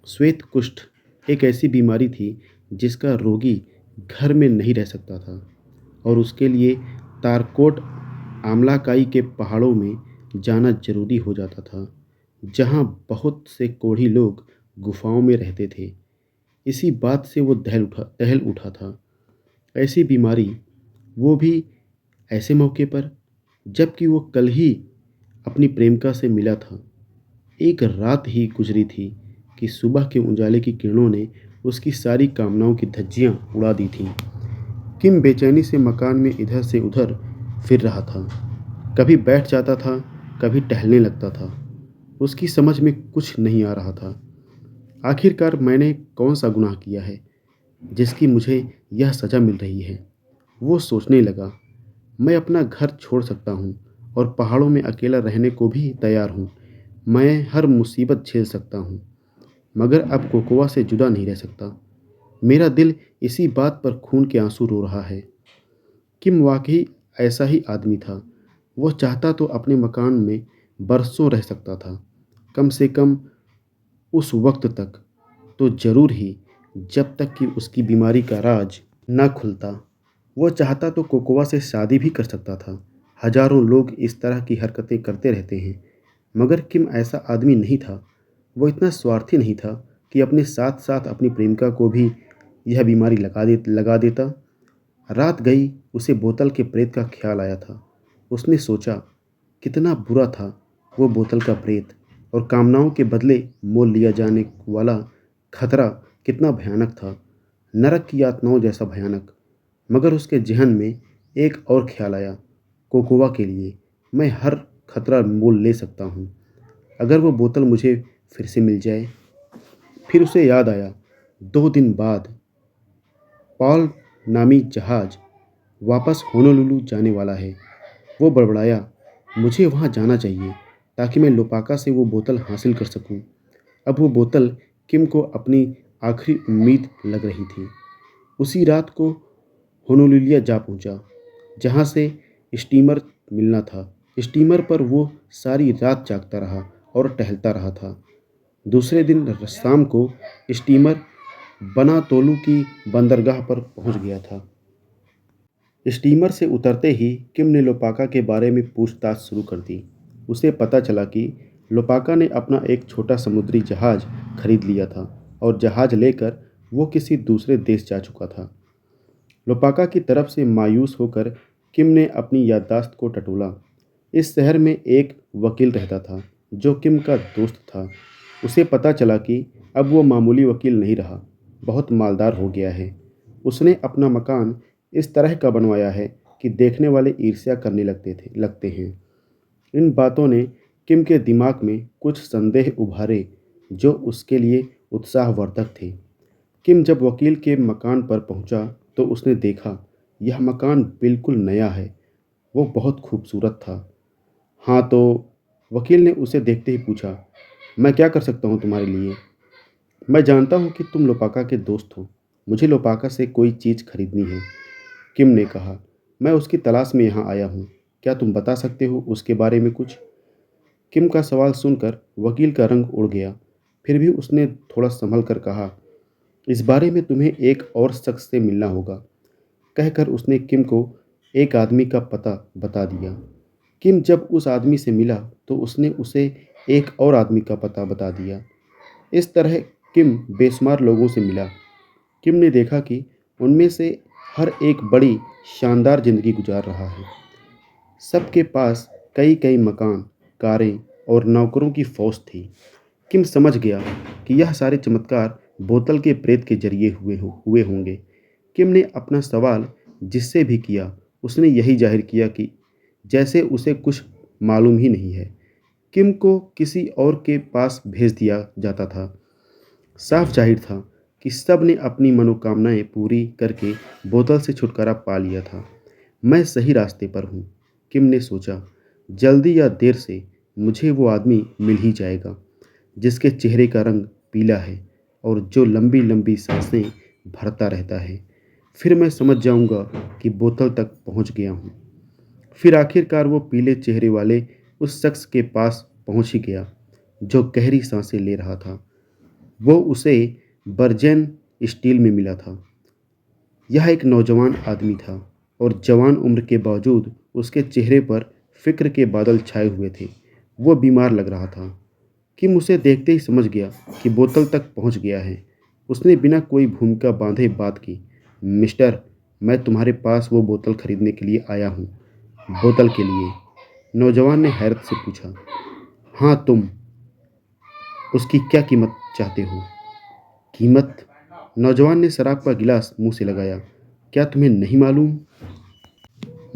A: श्वेत कुष्ठ एक ऐसी बीमारी थी जिसका रोगी घर में नहीं रह सकता था और उसके लिए तारकोट आमलाकाई के पहाड़ों में जाना जरूरी हो जाता था, जहाँ बहुत से कोढ़ी लोग गुफाओं में रहते थे। इसी बात से वो दहल उठा था। ऐसी बीमारी, वो भी ऐसे मौके पर जबकि वो कल ही अपनी प्रेमिका से मिला था। एक रात ही गुजरी थी कि सुबह के उजाले की किरणों ने उसकी सारी कामनाओं की धज्जियां उड़ा दी थीं। किम बेचैनी से मकान में इधर से उधर फिर रहा था। कभी बैठ जाता था, कभी टहलने लगता था। उसकी समझ में कुछ नहीं आ रहा था। आखिरकार मैंने कौन सा गुनाह किया है जिसकी मुझे यह सज़ा मिल रही है? वो सोचने लगा। मैं अपना घर छोड़ सकता हूँ और पहाड़ों में अकेला रहने को भी तैयार हूँ। मैं हर मुसीबत झेल सकता हूँ, मगर अब कोकोवा से जुदा नहीं रह सकता। मेरा दिल इसी बात पर खून के आंसू रो रहा है। किम वाकई ऐसा ही आदमी था। वो चाहता तो अपने मकान में बरसों रह सकता था, कम से कम उस वक्त तक तो ज़रूर ही, जब तक कि उसकी बीमारी का राज न खुलता। वो चाहता तो कोकोवा से शादी भी कर सकता था। हजारों लोग इस तरह की हरकतें करते रहते हैं, मगर किम ऐसा आदमी नहीं था। वो इतना स्वार्थी नहीं था कि अपने साथ साथ अपनी प्रेमिका को भी यह बीमारी लगा देता। रात गई, उसे बोतल के प्रेत का ख्याल आया था। उसने सोचा, कितना बुरा था वो बोतल का प्रेत और कामनाओं के बदले मोल लिया जाने वाला खतरा कितना भयानक था, नरक की यातनाओं जैसा भयानक। मगर उसके ज़हन में एक और ख्याल आया, कोकोवा के लिए मैं हर खतरा मोल ले सकता हूँ। अगर वो बोतल मुझे फिर से मिल जाए। फिर उसे याद आया, 2 दिन बाद पॉल नामी जहाज वापस होनोलुलु जाने वाला है। वो बड़बड़ाया, मुझे वहाँ जाना चाहिए ताकि मैं लोपाका से वो बोतल हासिल कर सकूँ। अब वो बोतल किम को अपनी आखिरी उम्मीद लग रही थी। उसी रात को होनोलुलिया जा पहुंचा, जहां से स्टीमर मिलना था। स्टीमर पर वो सारी रात जागता रहा और टहलता रहा था। दूसरे दिन शाम को स्टीमर बनातोलू की बंदरगाह पर पहुंच गया था। स्टीमर से उतरते ही किम ने लोपाका के बारे में पूछताछ शुरू कर दी। उसे पता चला कि लोपाका ने अपना एक छोटा समुद्री जहाज खरीद लिया था और जहाज लेकर वो किसी दूसरे देश जा चुका था। लोपाका की तरफ से मायूस होकर किम ने अपनी याददाश्त को टटोला। इस शहर में एक वकील रहता था जो किम का दोस्त था। उसे पता चला कि अब वो मामूली वकील नहीं रहा, बहुत मालदार हो गया है। उसने अपना मकान इस तरह का बनवाया है कि देखने वाले ईर्ष्या करने लगते हैं। इन बातों ने किम के दिमाग में कुछ संदेह उभारे जो उसके लिए उत्साहवर्धक थे। किम जब वकील के मकान पर पहुंचा तो उसने देखा, यह मकान बिल्कुल नया है। वो बहुत खूबसूरत था। हाँ तो, वकील ने उसे देखते ही पूछा, मैं क्या कर सकता हूँ तुम्हारे लिए? मैं जानता हूँ कि तुम लोपाका के दोस्त हो। मुझे लोपाका से कोई चीज़ खरीदनी है। किम ने कहा, मैं उसकी तलाश में यहाँ आया हूँ। क्या तुम बता सकते हो उसके बारे में कुछ? किम का सवाल सुनकर वकील का रंग उड़ गया। फिर भी उसने थोड़ा संभल कर कहा, इस बारे में तुम्हें एक और शख्स से मिलना होगा। कहकर उसने किम को एक आदमी का पता बता दिया। किम जब उस आदमी से मिला तो उसने उसे एक और आदमी का पता बता दिया। इस तरह किम बेशुमार लोगों से मिला। किम ने देखा कि उनमें से हर एक बड़ी शानदार जिंदगी गुजार रहा है। सबके पास कई कई मकान, कारें और नौकरों की फौज थी। किम समझ गया कि यह सारे चमत्कार बोतल के प्रेत के जरिए हुए होंगे। किम ने अपना सवाल जिससे भी किया, उसने यही जाहिर किया कि जैसे उसे कुछ मालूम ही नहीं है। किम को किसी और के पास भेज दिया जाता था। साफ जाहिर था कि सब ने अपनी मनोकामनाएं पूरी करके बोतल से छुटकारा पा लिया था। मैं सही रास्ते पर हूँ, किम ने सोचा। जल्दी या देर से मुझे वो आदमी मिल ही जाएगा जिसके चेहरे का रंग पीला है और जो लंबी लंबी सांसें भरता रहता है। फिर मैं समझ जाऊंगा कि बोतल तक पहुंच गया हूं। फिर आखिरकार वो पीले चेहरे वाले उस शख्स के पास पहुंच ही गया जो गहरी सांसें ले रहा था। वो उसे बर्जेन स्टील में मिला था। यह एक नौजवान आदमी था और जवान उम्र के बावजूद उसके चेहरे पर फिक्र के बादल छाए हुए थे। वो बीमार लग रहा था। किम उसे देखते ही समझ गया कि बोतल तक पहुंच गया है। उसने बिना कोई भूमिका बांधे बात की, मिस्टर, मैं तुम्हारे पास वो बोतल खरीदने के लिए आया हूँ। बोतल के लिए? नौजवान ने हैरत से पूछा। हाँ तुम। उसकी क्या कीमत चाहते हो? कीमत? नौजवान ने शराब का गिलास मुंह से लगाया। क्या तुम्हें नहीं मालूम?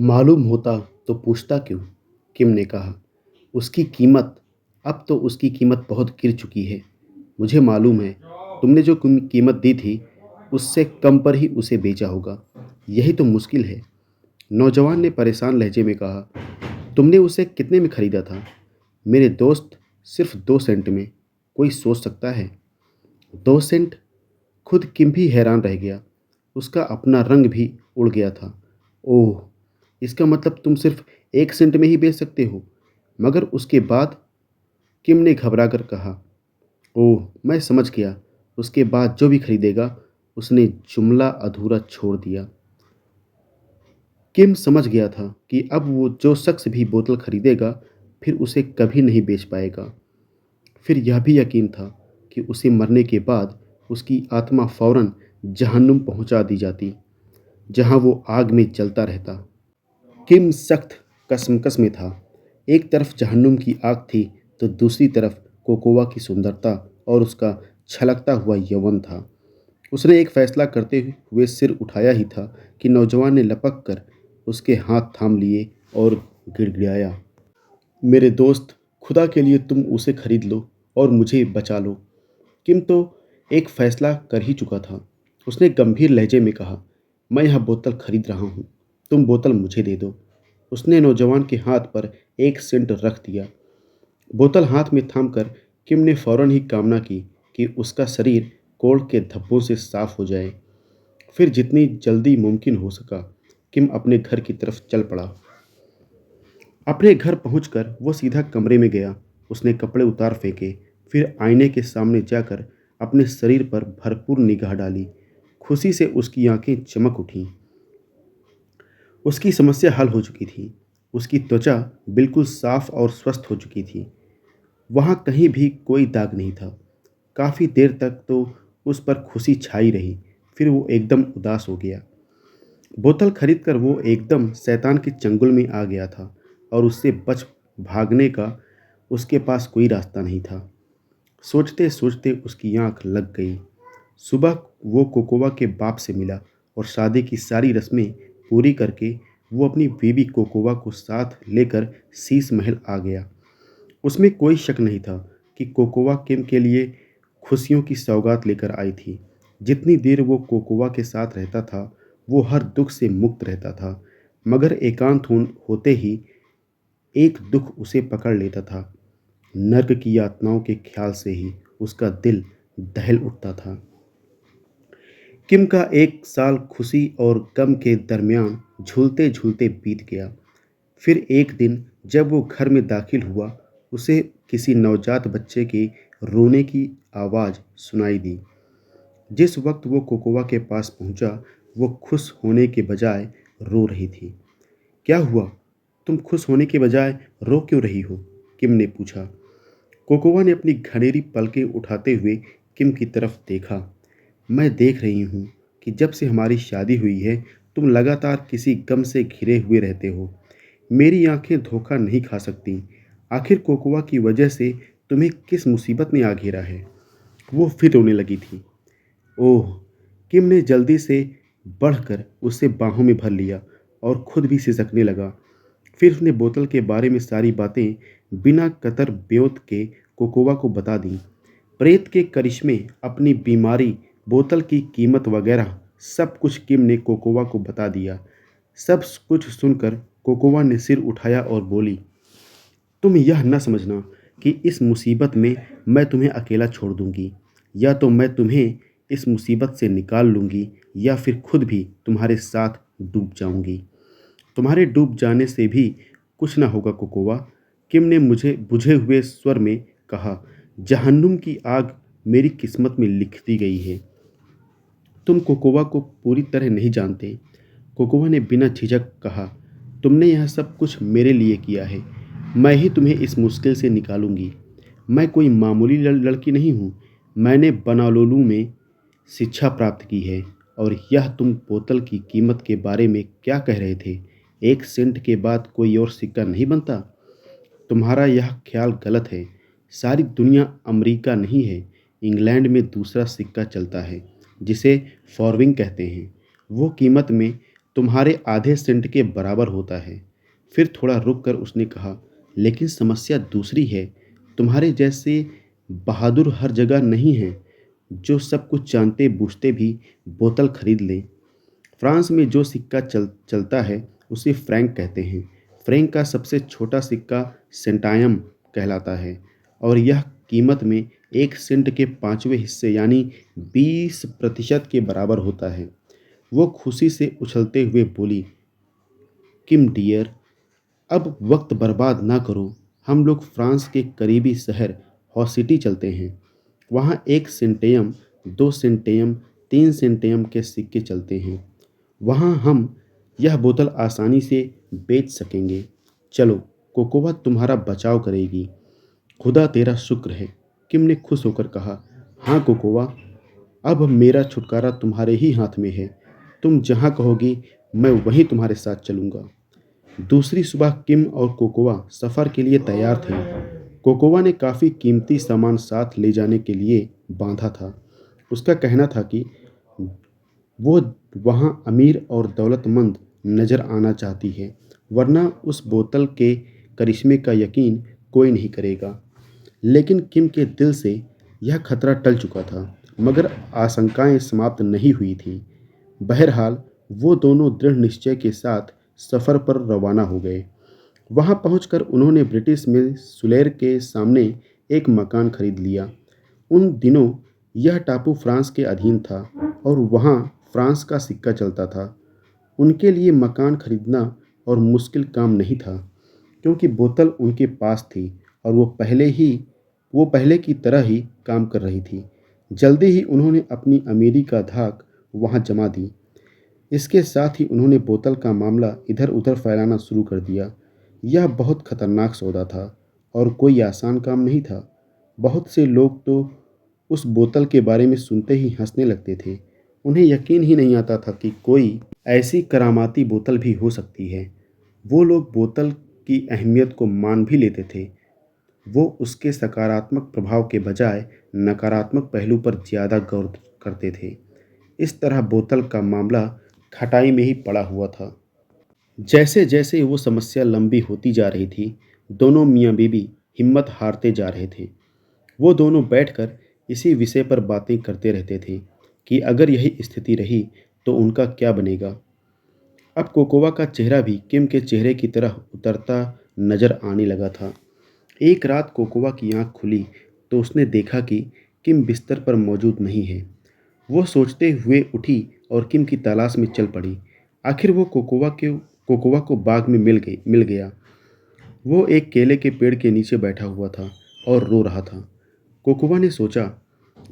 A: मालूम होता तो पूछता क्यों? किम ने कहा। उसकी कीमत? अब तो उसकी कीमत बहुत गिर चुकी है। मुझे मालूम है, तुमने जो कीमत दी थी उससे कम पर ही उसे बेचा होगा। यही तो मुश्किल है। नौजवान ने परेशान लहजे में कहा। तुमने उसे कितने में खरीदा था? मेरे दोस्त, सिर्फ 2 सेंट में। कोई सोच सकता है? 2 सेंट? खुद किम भी हैरान रह गया। उसका अपना रंग भी उड़ गया था। ओह, इसका मतलब तुम सिर्फ 1 सेंट में ही बेच सकते हो? मगर उसके बाद? किम ने घबरा कर कहा। ओह, मैं समझ गया। उसके बाद जो भी खरीदेगा। उसने जुमला अधूरा छोड़ दिया। किम समझ गया था कि अब वो जो शख्स भी बोतल खरीदेगा फिर उसे कभी नहीं बेच पाएगा। फिर यह भी यकीन था कि उसे मरने के बाद उसकी आत्मा फौरन जहन्नुम पहुंचा दी जाती, जहां वो आग में जलता रहता। किम सख्त कसमकस में था। एक तरफ जहन्नुम की आग थी तो दूसरी तरफ कोकोवा की सुंदरता और उसका छलकता हुआ यौवन था। उसने एक फैसला करते हुए सिर उठाया ही था कि नौजवान ने लपक कर उसके हाथ थाम लिए और गिड़गिड़ाया, मेरे दोस्त, खुदा के लिए तुम उसे खरीद लो और मुझे बचा लो। किम तो एक फैसला कर ही चुका था। उसने गंभीर लहजे में कहा, मैं यह बोतल खरीद रहा हूँ, तुम बोतल मुझे दे दो। उसने नौजवान के हाथ पर 1 सेंट रख दिया। बोतल हाथ में थाम कर किम ने फौरन ही कामना की कि उसका शरीर कोढ़ के धब्बों से साफ हो जाए। फिर जितनी जल्दी मुमकिन हो सका किम अपने घर की तरफ चल पड़ा। अपने घर पहुंचकर वो सीधा कमरे में गया। उसने कपड़े उतार फेंके, फिर आईने के सामने जाकर अपने शरीर पर भरपूर निगाह डाली। खुशी से उसकी आंखें चमक उठीं। उसकी समस्या हल हो चुकी थी। उसकी त्वचा बिल्कुल साफ और स्वस्थ हो चुकी थी। वहाँ कहीं भी कोई दाग नहीं था। काफ़ी देर तक तो उस पर खुशी छाई रही, फिर वो एकदम उदास हो गया। बोतल खरीदकर वो एकदम शैतान के चंगुल में आ गया था और उससे बच भागने का उसके पास कोई रास्ता नहीं था। सोचते सोचते उसकी आंख लग गई। सुबह वो कोकोवा के बाप से मिला और शादी की सारी रस्में पूरी करके वो अपनी बीवी कोकोवा को साथ लेकर शीश महल आ गया। उसमें कोई शक नहीं था कि कोकोवा किम के लिए खुशियों की सौगात लेकर आई थी। जितनी देर वो कोकोवा के साथ रहता था वो हर दुख से मुक्त रहता था, मगर एकांत होते ही एक दुख उसे पकड़ लेता था। नर्क की यातनाओं के ख्याल से ही उसका दिल दहल उठता था। किम का 1 साल खुशी और गम के दरमियान झूलते झूलते बीत गया। फिर एक दिन जब वो घर में दाखिल हुआ, उसे किसी नवजात बच्चे के रोने की आवाज़ सुनाई दी। जिस वक्त वो कोकोवा के पास पहुंचा, वो खुश होने के बजाय रो रही थी। क्या हुआ? तुम खुश होने के बजाय रो क्यों रही हो? किम ने पूछा। कोकोवा ने अपनी घनेरी पलकें उठाते हुए किम की तरफ देखा। मैं देख रही हूँ कि जब से हमारी शादी हुई है, तुम लगातार किसी गम से घिरे हुए रहते हो। मेरी आंखें धोखा नहीं खा सकती। आखिर कोकोवा की वजह से तुम्हें किस मुसीबत ने आ घेरा है? वो फिर रोने लगी थी। ओह! किम ने जल्दी से बढ़कर उसे बाहों में भर लिया और खुद भी सिसकने लगा। फिर उसने बोतल के बारे में सारी बातें बिना कतर ब्योत के कोकोवा को बता दीं। प्रेत के करिश्मे, अपनी बीमारी, बोतल की कीमत वगैरह सब कुछ किम ने कोकोवा को बता दिया। सब कुछ सुनकर कोकोवा ने सिर उठाया और बोली, तुम यह न समझना कि इस मुसीबत में मैं तुम्हें अकेला छोड़ दूंगी। या तो मैं तुम्हें इस मुसीबत से निकाल लूंगी या फिर खुद भी तुम्हारे साथ डूब जाऊंगी। तुम्हारे डूब जाने से भी कुछ ना होगा कोकोवा। किम ने मुझे बुझे हुए स्वर में कहा, जहन्नुम की आग मेरी किस्मत में लिख दी गई है। तुम कोकोवा को पूरी तरह नहीं जानते। कोकोवा ने बिना झिझक कहा, तुमने यह सब कुछ मेरे लिए किया है। मैं ही तुम्हें इस मुश्किल से निकालूंगी। मैं कोई मामूली लड़की नहीं हूँ। मैंने बनालोलू में शिक्षा प्राप्त की है। और यह तुम बोतल की कीमत के बारे में क्या कह रहे थे? 1 सेंट के बाद कोई और सिक्का नहीं बनता? तुम्हारा यह ख्याल गलत है। सारी दुनिया अमेरिका नहीं है। इंग्लैंड में दूसरा सिक्का चलता है जिसे फॉरविंग कहते हैं। वो कीमत में तुम्हारे आधे सेंट के बराबर होता है। फिर थोड़ा रुक कर उसने कहा, लेकिन समस्या दूसरी है। तुम्हारे जैसे बहादुर हर जगह नहीं हैं, जो सब कुछ जानते बूझते भी बोतल खरीद लें। फ्रांस में जो सिक्का चलता है उसे फ्रैंक कहते हैं। फ्रैंक का सबसे छोटा सिक्का सेंटायम कहलाता है और यह कीमत में 1 सेंट के 5वें हिस्से यानी 20% के बराबर होता है। वो खुशी से उछलते हुए बोली, किम डियर, अब वक्त बर्बाद ना करो। हम लोग फ्रांस के करीबी शहर हॉसिटी चलते हैं। वहाँ 1 सेंटियम, 2 सेंटियम, 3 सेंटियम के सिक्के चलते हैं। वहाँ हम यह बोतल आसानी से बेच सकेंगे। चलो, कोकोवा तुम्हारा बचाव करेगी। खुदा तेरा शुक्र है। किम ने खुश होकर कहा, हाँ कोकोवा, अब मेरा छुटकारा तुम्हारे ही हाथ में है। तुम जहाँ कहोगी मैं वहीं तुम्हारे साथ चलूँगा। दूसरी सुबह किम और कोकोवा सफ़र के लिए तैयार थे। कोकोवा ने काफ़ी कीमती सामान साथ ले जाने के लिए बांधा था। उसका कहना था कि वो वहाँ अमीर और दौलतमंद नज़र आना चाहती है, वरना उस बोतल के करिश्मे का यकीन कोई नहीं करेगा। लेकिन किम के दिल से यह खतरा टल चुका था, मगर आशंकाएं समाप्त नहीं हुई थीं। बहरहाल, वो दोनों दृढ़ निश्चय के साथ सफ़र पर रवाना हो गए। वहां पहुंचकर उन्होंने ब्रिटिश में सुलेर के सामने एक मकान खरीद लिया। उन दिनों यह टापू फ्रांस के अधीन था और वहां फ्रांस का सिक्का चलता था। उनके लिए मकान खरीदना और मुश्किल काम नहीं था, क्योंकि बोतल उनके पास थी और वो पहले की तरह ही काम कर रही थी। जल्दी ही उन्होंने अपनी अमीरी का धाक वहां जमा दी। इसके साथ ही उन्होंने बोतल का मामला इधर-उधर फैलाना शुरू कर दिया। यह बहुत खतरनाक सौदा था और कोई आसान काम नहीं था। बहुत से लोग तो उस बोतल के बारे में सुनते ही हंसने लगते थे। उन्हें यकीन ही नहीं आता था कि कोई ऐसी करामाती बोतल भी हो सकती है। वो लोग बोतल की अहमियत को मान भी लेते थे। वो उसके सकारात्मक प्रभाव के बजाय नकारात्मक पहलू पर ज़्यादा गौर करते थे। इस तरह बोतल का मामला खटाई में ही पड़ा हुआ था। जैसे जैसे वो समस्या लंबी होती जा रही थी, दोनों मियाँ बीवी हिम्मत हारते जा रहे थे। वो दोनों बैठकर इसी विषय पर बातें करते रहते थे कि अगर यही स्थिति रही तो उनका क्या बनेगा। अब कोकोवा का चेहरा भी किम के चेहरे की तरह उतरता नजर आने लगा था। एक रात कोकोवा की आंख खुली तो उसने देखा कि किम बिस्तर पर मौजूद नहीं है। वो सोचते हुए उठी और किम की तलाश में चल पड़ी। आखिर वो कोकोवा को बाग में मिल गया। वो एक केले के पेड़ के नीचे बैठा हुआ था और रो रहा था। कोकोवा ने सोचा,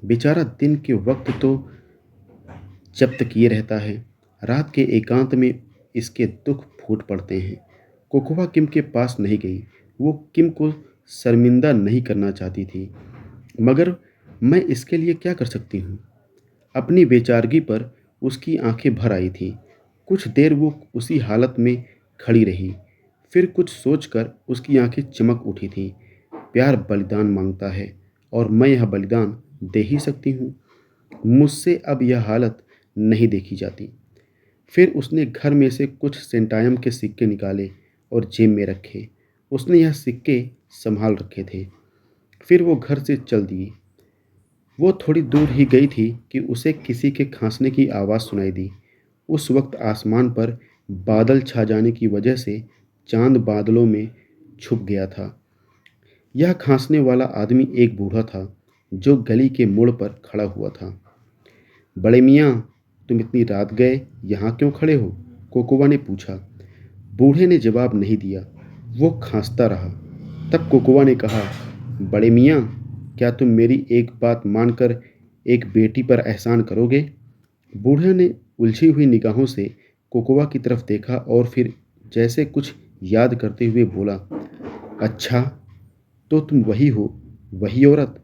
A: बेचारा दिन के वक्त तो जब्त किए रहता है, रात के एकांत में इसके दुख फूट पड़ते हैं। कोकोवा किम के पास नहीं गई। वो किम को शर्मिंदा नहीं करना चाहती थी, मगर मैं इसके लिए क्या कर सकती हूँ। अपनी बेचारगी पर उसकी आंखें भर आई थीं। कुछ देर वो उसी हालत में खड़ी रही। फिर कुछ सोचकर उसकी आंखें चमक उठी थीं। प्यार बलिदान मांगता है और मैं यह बलिदान दे ही सकती हूँ। मुझसे अब यह हालत नहीं देखी जाती। फिर उसने घर में से कुछ सेंटायम के सिक्के निकाले और जेब में रखे। उसने यह सिक्के संभाल रखे थे। फिर वो घर से चल दी। वो थोड़ी दूर ही गई थी कि उसे किसी के खांसने की आवाज़ सुनाई दी। उस वक्त आसमान पर बादल छा जाने की वजह से चांद बादलों में छुप गया था। यह खांसने वाला आदमी एक बूढ़ा था जो गली के मोड़ पर खड़ा हुआ था। बड़े मियाँ, तुम इतनी रात गए यहाँ क्यों खड़े हो? कोकोवा ने पूछा। बूढ़े ने जवाब नहीं दिया। वो खांसता रहा। तब कोकोवा ने कहा, बड़े मियाँ, क्या तुम मेरी एक बात मानकर एक बेटी पर एहसान करोगे? बूढ़े ने उलझी हुई निगाहों से कोकोवा की तरफ देखा और फिर जैसे कुछ याद करते हुए बोला, अच्छा, तो तुम वही हो, वही औरत।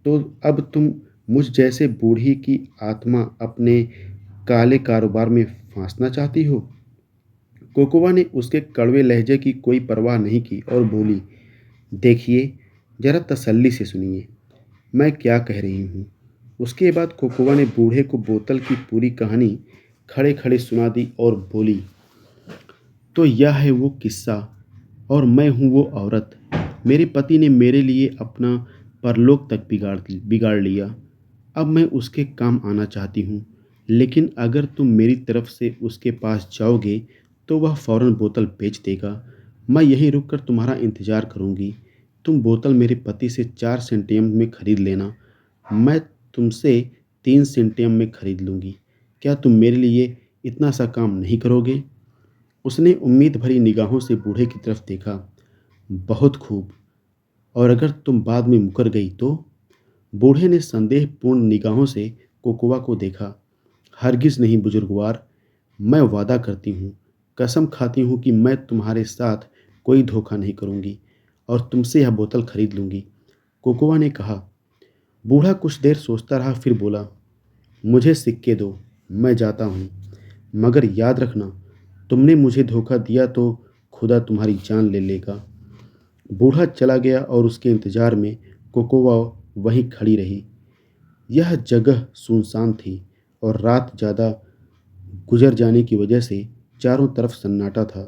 A: तो अब तुम मुझ जैसे बूढ़ी की आत्मा अपने काले कारोबार में फांसना चाहती हो? कोकोवा ने उसके कड़वे लहजे की कोई परवाह नहीं की और बोली, देखिए, जरा तसल्ली से सुनिए, मैं क्या कह रही हूँ। उसके बाद कोकोवा ने बूढ़े को बोतल की पूरी कहानी खड़े खड़े सुना दी और बोली, तो यह है वो किस्सा और मैं हूँ वो औरत। मेरे पति ने मेरे लिए अपना परलोक तक बिगाड़ लिया। अब मैं उसके काम आना चाहती हूँ, लेकिन अगर तुम मेरी तरफ से उसके पास जाओगे तो वह फ़ौरन बोतल बेच देगा। मैं यहीं रुककर तुम्हारा इंतज़ार करूँगी। तुम बोतल मेरे पति से 4 सेंटियम में खरीद लेना। मैं तुमसे 3 सेंटियम में खरीद लूँगी। क्या तुम मेरे लिए इतना सा काम नहीं करोगे? उसने उम्मीद भरी निगाहों से बूढ़े की तरफ देखा। बहुत खूब। और अगर तुम बाद में मुकर गई तो? बूढ़े ने संदेहपूर्ण निगाहों से कोकोवा को देखा। हरगिज़ नहीं बुजुर्गवार, मैं वादा करती हूँ, कसम खाती हूँ कि मैं तुम्हारे साथ कोई धोखा नहीं करूँगी और तुमसे यह बोतल खरीद लूँगी। कोकोवा ने कहा। बूढ़ा कुछ देर सोचता रहा, फिर बोला, मुझे सिक्के दो, मैं जाता हूँ, मगर याद रखना, तुमने मुझे धोखा दिया तो खुदा तुम्हारी जान ले लेगा। बूढ़ा चला गया और उसके इंतजार में कोकोवा वहीं खड़ी रही। यह जगह सुनसान थी और रात ज़्यादा गुजर जाने की वजह से चारों तरफ सन्नाटा था।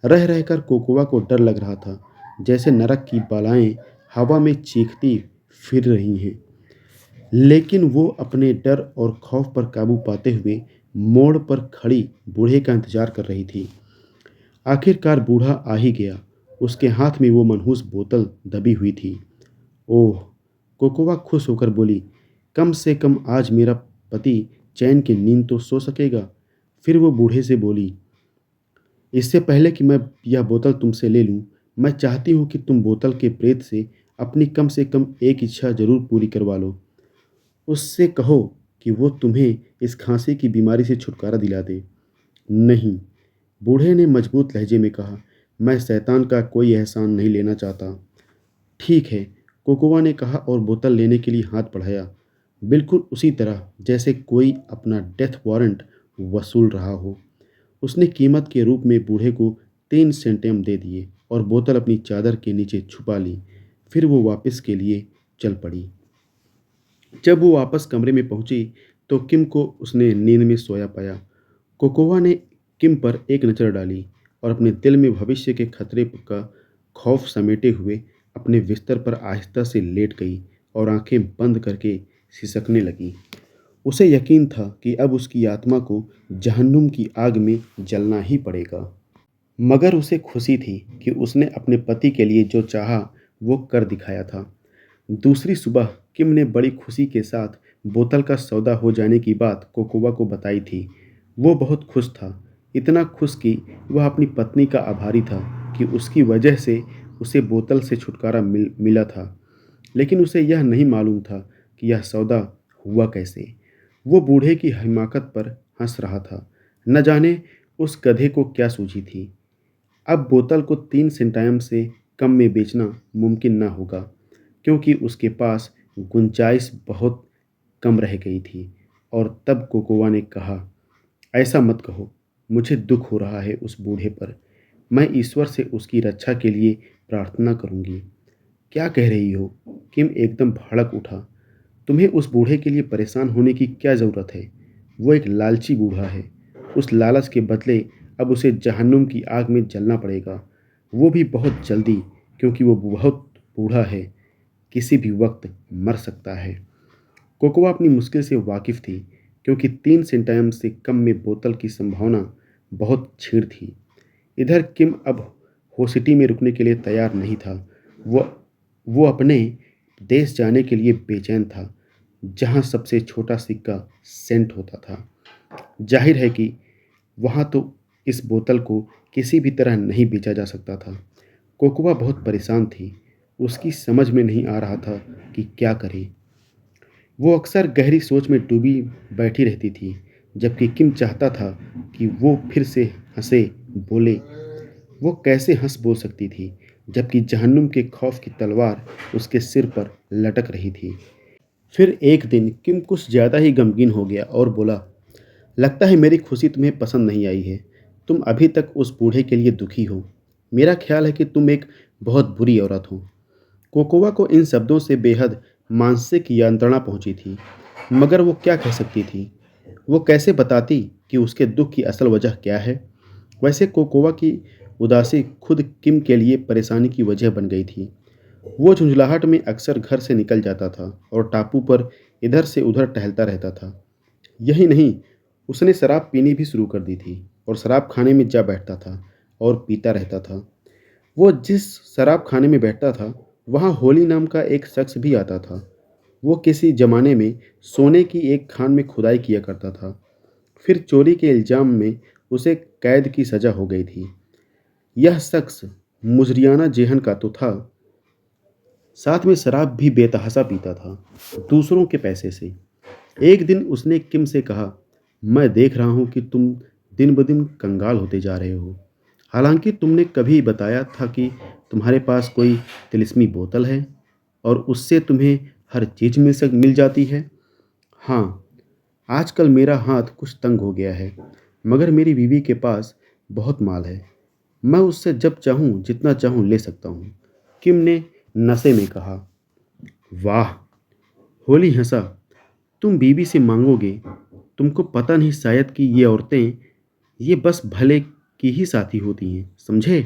A: रह रहकर कोकोवा को डर लग रहा था, जैसे नरक की बालाएं हवा में चीखती फिर रही हैं। लेकिन वो अपने डर और खौफ पर काबू पाते हुए मोड़ पर खड़ी बूढ़े का इंतजार कर रही थी। आखिरकार बूढ़ा आ ही गया। उसके हाथ में वो मनहूस बोतल दबी हुई थी। ओह! कोकोवा खुश होकर बोली, कम से कम आज मेरा पति चैन की नींद तो सो सकेगा। फिर वो बूढ़े से बोली, इससे पहले कि मैं यह बोतल तुमसे ले लूं, मैं चाहती हूं कि तुम बोतल के प्रेत से कम एक इच्छा जरूर पूरी करवा लो। उससे कहो कि वो तुम्हें इस खांसी की बीमारी से छुटकारा दिला दे। नहीं, बूढ़े ने मजबूत लहजे में कहा, मैं शैतान का कोई एहसान नहीं लेना चाहता। ठीक है, कोकोवा ने कहा और बोतल लेने के लिए हाथ बढ़ाया, बिल्कुल उसी तरह जैसे कोई अपना डेथ वारंट वसूल रहा हो। उसने कीमत के रूप में बूढ़े को 3 सेंटिम दे दिए और बोतल अपनी चादर के नीचे छुपा ली। फिर वो वापस के लिए चल पड़ी। जब वो वापस कमरे में पहुंची तो किम को उसने नींद में सोया पाया। कोकोवा ने किम पर एक नज़र डाली और अपने दिल में भविष्य के खतरे का खौफ समेटे हुए अपने बिस्तर पर आहिस्ता से लेट गई और आंखें बंद करके सिसकने लगी। उसे यकीन था कि अब उसकी आत्मा को जहन्नुम की आग में जलना ही पड़ेगा। मगर उसे खुशी थी कि उसने अपने पति के लिए जो चाहा वो कर दिखाया था। दूसरी सुबह किम ने बड़ी खुशी के साथ बोतल का सौदा हो जाने की बात कोकोवा को बताई थी। वो बहुत खुश था, इतना खुश कि वह अपनी पत्नी का आभारी था कि उसकी वजह से उसे बोतल से छुटकारा मिला था। लेकिन उसे यह नहीं मालूम था कि यह सौदा हुआ कैसे। वो बूढ़े की हिमाकत पर हंस रहा था। न जाने उस गधे को क्या सूझी थी। अब बोतल को 3 सेंटाइम से कम में बेचना मुमकिन न होगा, क्योंकि उसके पास गुंजाइश बहुत कम रह गई थी। और तब कोकोवा ने कहा, ऐसा मत कहो, मुझे दुख हो रहा है उस बूढ़े पर। मैं ईश्वर से उसकी रक्षा के लिए प्रार्थना करूंगी। क्या कह रही हो? किम एकदम भड़क उठा। तुम्हें उस बूढ़े के लिए परेशान होने की क्या ज़रूरत है? वो एक लालची बूढ़ा है। उस लालच के बदले अब उसे जहन्नुम की आग में जलना पड़ेगा, वो भी बहुत जल्दी, क्योंकि वो बहुत बूढ़ा है, किसी भी वक्त मर सकता है। कोकोवा अपनी मुश्किल से वाकिफ थी, क्योंकि 3 सेंटाइम से कम में बोतल की संभावना बहुत क्षीण थी। इधर किम अब होसिटी में रुकने के लिए तैयार नहीं था। वो अपने देश जाने के लिए बेचैन था, जहाँ सबसे छोटा सिक्का सेंट होता था। जाहिर है कि वहाँ तो इस बोतल को किसी भी तरह नहीं बेचा जा सकता था। कोकोवा बहुत परेशान थी। उसकी समझ में नहीं आ रहा था कि क्या करे। वो अक्सर गहरी सोच में डूबी बैठी रहती थी, जबकि किम चाहता था कि वो फिर से हंसे, बोले। वो कैसे हंस बोल सकती थी, जबकि जहन्नुम के खौफ की तलवार उसके सिर पर लटक रही थी। फिर एक दिन किम कुछ ज़्यादा ही गमगीन हो गया और बोला, लगता है मेरी खुशी तुम्हें पसंद नहीं आई है। तुम अभी तक उस बूढ़े के लिए दुखी हो। मेरा ख्याल है कि तुम एक बहुत बुरी औरत हो। कोकोवा को इन शब्दों से बेहद मानसिक यंत्रणा पहुंची थी, मगर वो क्या कह सकती थी? वो कैसे बताती कि उसके दुख की असल वजह क्या है? वैसे कोकोवा की उदासी खुद किम के लिए परेशानी की वजह बन गई थी। वो झुंझलाहट में अक्सर घर से निकल जाता था और टापू पर इधर से उधर टहलता रहता था। यही नहीं, उसने शराब पीनी भी शुरू कर दी थी और शराब खाने में जा बैठता था और पीता रहता था। वो जिस शराब खाने में बैठता था, वहाँ होली नाम का एक शख्स भी आता था। वो किसी जमाने में सोने की एक खान में खुदाई किया करता था। फिर चोरी के इल्ज़ाम में उसे कैद की सज़ा हो गई थी। यह शख्स मुजरियाना जेहन का तो था, साथ में शराब भी बेतहाशा पीता था, दूसरों के पैसे से। एक दिन उसने किम से कहा, मैं देख रहा हूँ कि तुम दिन ब दिन कंगाल होते जा रहे हो। हालांकि तुमने कभी बताया था कि तुम्हारे पास कोई तिलिस्मी बोतल है और उससे तुम्हें हर चीज़ मिल जाती है। हाँ, आजकल मेरा हाथ कुछ तंग हो गया है, मगर मेरी बीवी के पास बहुत माल है। मैं उससे जब चाहूँ जितना चाहूँ ले सकता हूँ। किम ने नशे में कहा। वाह! होली हंसा। तुम बीवी से मांगोगे तुमको पता नहीं शायद कि ये औरतें ये बस भले की ही साथी होती हैं, समझे?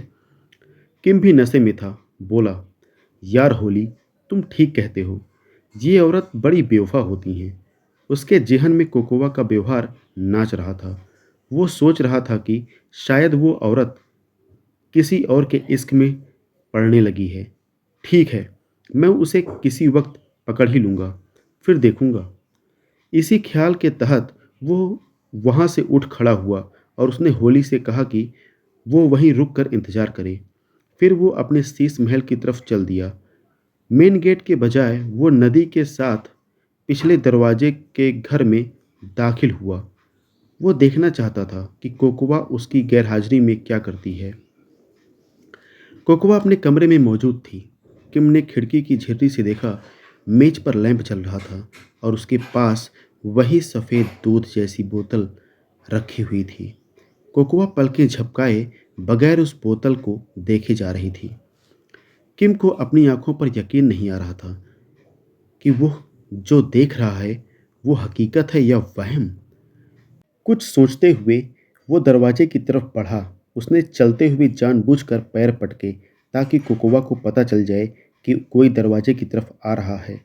A: किम भी नशे में था, बोला, यार होली, तुम ठीक कहते हो। ये औरत बड़ी बेवफा होती हैं। उसके जेहन में कोकोवा का व्यवहार नाच रहा था। वो सोच रहा था कि शायद वो औरत किसी और के इश्क में पड़ने लगी है। ठीक है, मैं उसे किसी वक्त पकड़ ही लूँगा, फिर देखूँगा। इसी ख्याल के तहत वो वहाँ से उठ खड़ा हुआ और उसने होली से कहा कि वो वहीं रुक कर इंतज़ार करे। फिर वो अपने शीश महल की तरफ चल दिया। मेन गेट के बजाय वो नदी के साथ पिछले दरवाजे के घर में दाखिल हुआ। वो देखना चाहता था कि कोकोवा उसकी गैरहाजिरी में क्या करती है। कोकोवा अपने कमरे में मौजूद थी। किम ने खिड़की की झिर्री से देखा, मेज पर लैंप चल रहा था और उसके पास वही सफ़ेद दूध जैसी बोतल रखी हुई थी। कोकोवा पलकें झपकाए बगैर उस बोतल को देखे जा रही थी। किम को अपनी आंखों पर यकीन नहीं आ रहा था कि वो जो देख रहा है वो हकीकत है या वहम। कुछ सोचते हुए वो दरवाजे की तरफ बढ़ा। उसने चलते हुए जानबूझकर पैर पटके ताकि कोकोवा को पता चल जाए कि कोई दरवाजे की तरफ आ रहा है।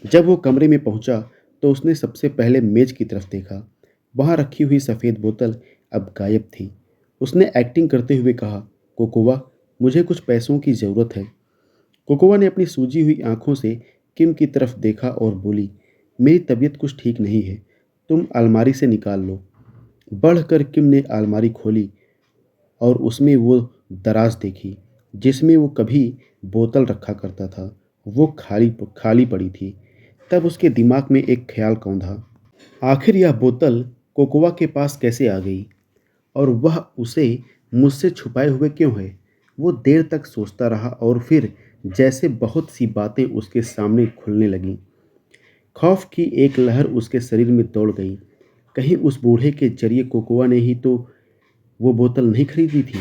A: जब वो कमरे में पहुंचा तो उसने सबसे पहले मेज की तरफ देखा। वहां रखी हुई सफ़ेद बोतल अब गायब थी। उसने एक्टिंग करते हुए कहा, कोकोवा, मुझे कुछ पैसों की ज़रूरत है। कोकोवा ने अपनी सूजी हुई आंखों से किम की तरफ देखा और बोली, मेरी तबीयत कुछ ठीक नहीं है, तुम अलमारी से निकाल लो। बढ़कर किम ने अलमारी खोली और उसमें वो दराज देखी जिसमें वो कभी बोतल रखा करता था। वो खाली खाली पड़ी थी। तब उसके दिमाग में एक ख्याल कौंधा, आखिर यह बोतल कोकोवा के पास कैसे आ गई और वह उसे मुझसे छुपाए हुए क्यों है? वो देर तक सोचता रहा और फिर जैसे बहुत सी बातें उसके सामने खुलने लगीं। खौफ की एक लहर उसके शरीर में दौड़ गई। कहीं उस बूढ़े के जरिए कोकोवा ने ही तो वो बोतल नहीं खरीदी थी।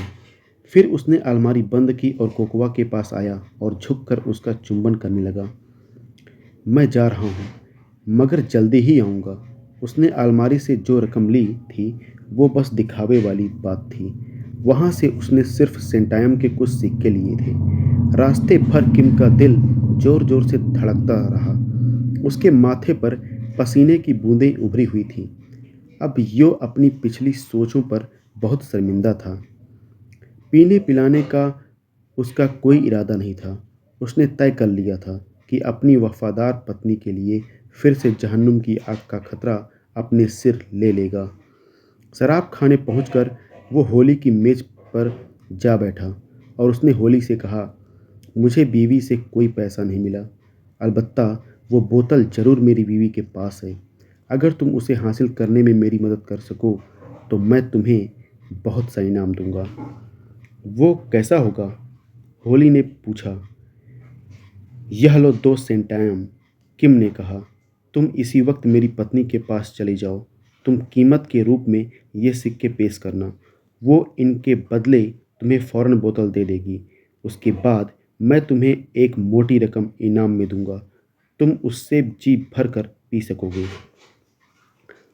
A: फिर उसने अलमारी बंद की और कोकोवा के पास आया और झुककर उसका चुंबन करने लगा। मैं जा रहा हूँ, मगर जल्दी ही आऊँगा। उसने अलमारी से जो रकम ली थी वो बस दिखावे वाली बात थी। वहाँ से उसने सिर्फ सेंटायम के कुछ सिक्के लिए थे। रास्ते भर किम का दिल जोर जोर से धड़कता रहा। उसके माथे पर पसीने की बूंदें उभरी हुई थीं। अब यो अपनी पिछली सोचों पर बहुत शर्मिंदा था। पीने पिलाने का उसका कोई इरादा नहीं था। उसने तय कर लिया था कि अपनी वफादार पत्नी के लिए फिर से जहन्नुम की आग का खतरा अपने सिर ले लेगा। शराब खाने पहुंचकर वो होली की मेज पर जा बैठा और उसने होली से कहा, मुझे बीवी से कोई पैसा नहीं मिला, अलबत्ता वो बोतल ज़रूर मेरी बीवी के पास है। अगर तुम उसे हासिल करने में मेरी मदद कर सको तो मैं तुम्हें बहुत सा इनाम दूंगा। वो कैसा होगा? होली ने पूछा। यह लो 2 सेंटायम, किम ने कहा। तुम इसी वक्त मेरी पत्नी के पास चले जाओ। तुम कीमत के रूप में ये सिक्के पेश करना। वो इनके बदले तुम्हें फ़ौरन बोतल दे देगी। उसके बाद मैं तुम्हें एक मोटी रकम इनाम में दूंगा। तुम उससे जी भर कर पी सकोगे।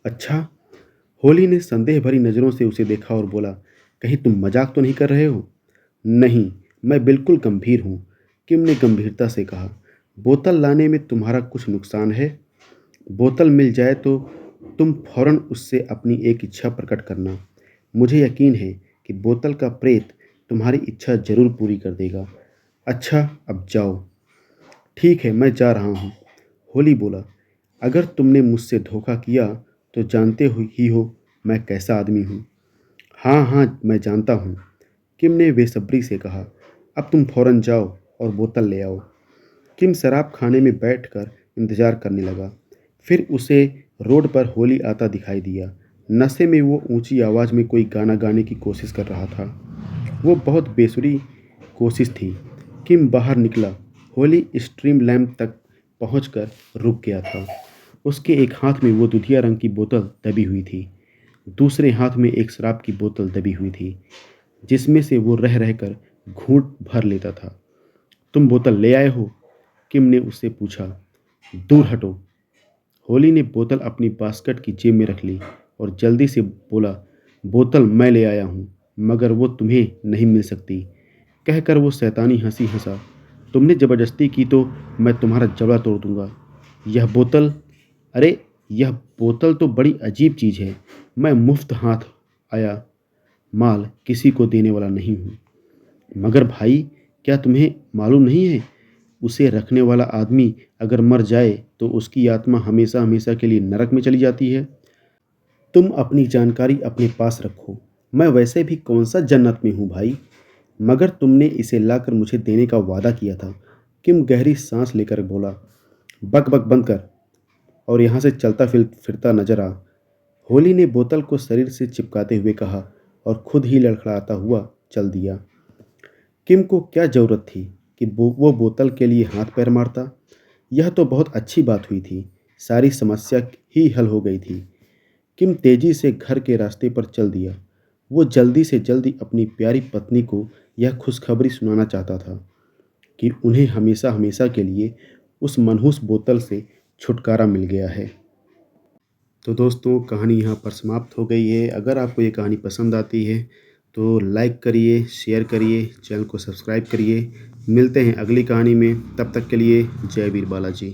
A: अच्छा? होली ने संदेह भरी नज़रों से उसे देखा और बोला, कहीं तुम मजाक तो नहीं कर रहे हो? नहीं, मैं बिल्कुल गंभीर हूँ, किम ने गंभीरता से कहा। बोतल लाने में तुम्हारा कुछ नुकसान है? बोतल मिल जाए तो तुम फौरन उससे अपनी एक इच्छा प्रकट करना। मुझे यकीन है कि बोतल का प्रेत तुम्हारी इच्छा ज़रूर पूरी कर देगा। अच्छा, अब जाओ। ठीक है, मैं जा रहा हूँ, होली बोला। अगर तुमने मुझसे धोखा किया तो जानते ही हो मैं कैसा आदमी हूँ। हाँ हाँ, मैं जानता हूँ, किम ने बेसब्री से कहा। अब तुम फौरन जाओ और बोतल ले आओ। किम शराब खाने में बैठकर इंतजार करने लगा। फिर उसे रोड पर होली आता दिखाई दिया। नशे में वो ऊंची आवाज़ में कोई गाना गाने की कोशिश कर रहा था। वो बहुत बेसुरी कोशिश थी। किम बाहर निकला। होली स्ट्रीम लैंप तक पहुंचकर रुक गया था। उसके एक हाथ में वो दुधिया रंग की बोतल दबी हुई थी। दूसरे हाथ में एक शराब की बोतल दबी हुई थी जिसमें से वो रह रहकर घूंट भर लेता था। तुम बोतल ले आए हो? किम ने उससे पूछा। दूर हटो, होली ने बोतल अपनी बास्केट की जेब में रख ली और जल्दी से बोला, बोतल मैं ले आया हूँ, मगर वो तुम्हें नहीं मिल सकती। कहकर वो शैतानी हंसी हंसा। तुमने ज़बरदस्ती की तो मैं तुम्हारा जबड़ा तोड़ दूंगा। यह बोतल, अरे यह बोतल तो बड़ी अजीब चीज़ है। मैं मुफ्त हाथ आया माल किसी को देने वाला नहीं हूँ। मगर भाई, क्या तुम्हें मालूम नहीं है, उसे रखने वाला आदमी अगर मर जाए तो उसकी आत्मा हमेशा हमेशा के लिए नरक में चली जाती है। तुम अपनी जानकारी अपने पास रखो। मैं वैसे भी कौन सा जन्नत में हूँ भाई, मगर तुमने इसे लाकर मुझे देने का वादा किया था। किम गहरी सांस लेकर बोला, बक बक बंद कर और यहाँ से चलता फिरता नजर आ। होली ने बोतल को शरीर से चिपकाते हुए कहा और खुद ही लड़खड़ाता हुआ चल दिया। किम को क्या ज़रूरत थी कि वो बोतल के लिए हाथ पैर मारता। यह तो बहुत अच्छी बात हुई थी। सारी समस्या ही हल हो गई थी। किम तेजी से घर के रास्ते पर चल दिया। वो जल्दी से जल्दी अपनी प्यारी पत्नी को यह खुशखबरी सुनाना चाहता था कि उन्हें हमेशा हमेशा के लिए उस मनहूस बोतल से छुटकारा मिल गया है। तो दोस्तों, कहानी यहाँ पर समाप्त हो गई है। अगर आपको ये कहानी पसंद आती है तो लाइक करिए, शेयर करिए, चैनल को सब्सक्राइब करिए। मिलते हैं अगली कहानी में, तब तक के लिए जय वीर बालाजी।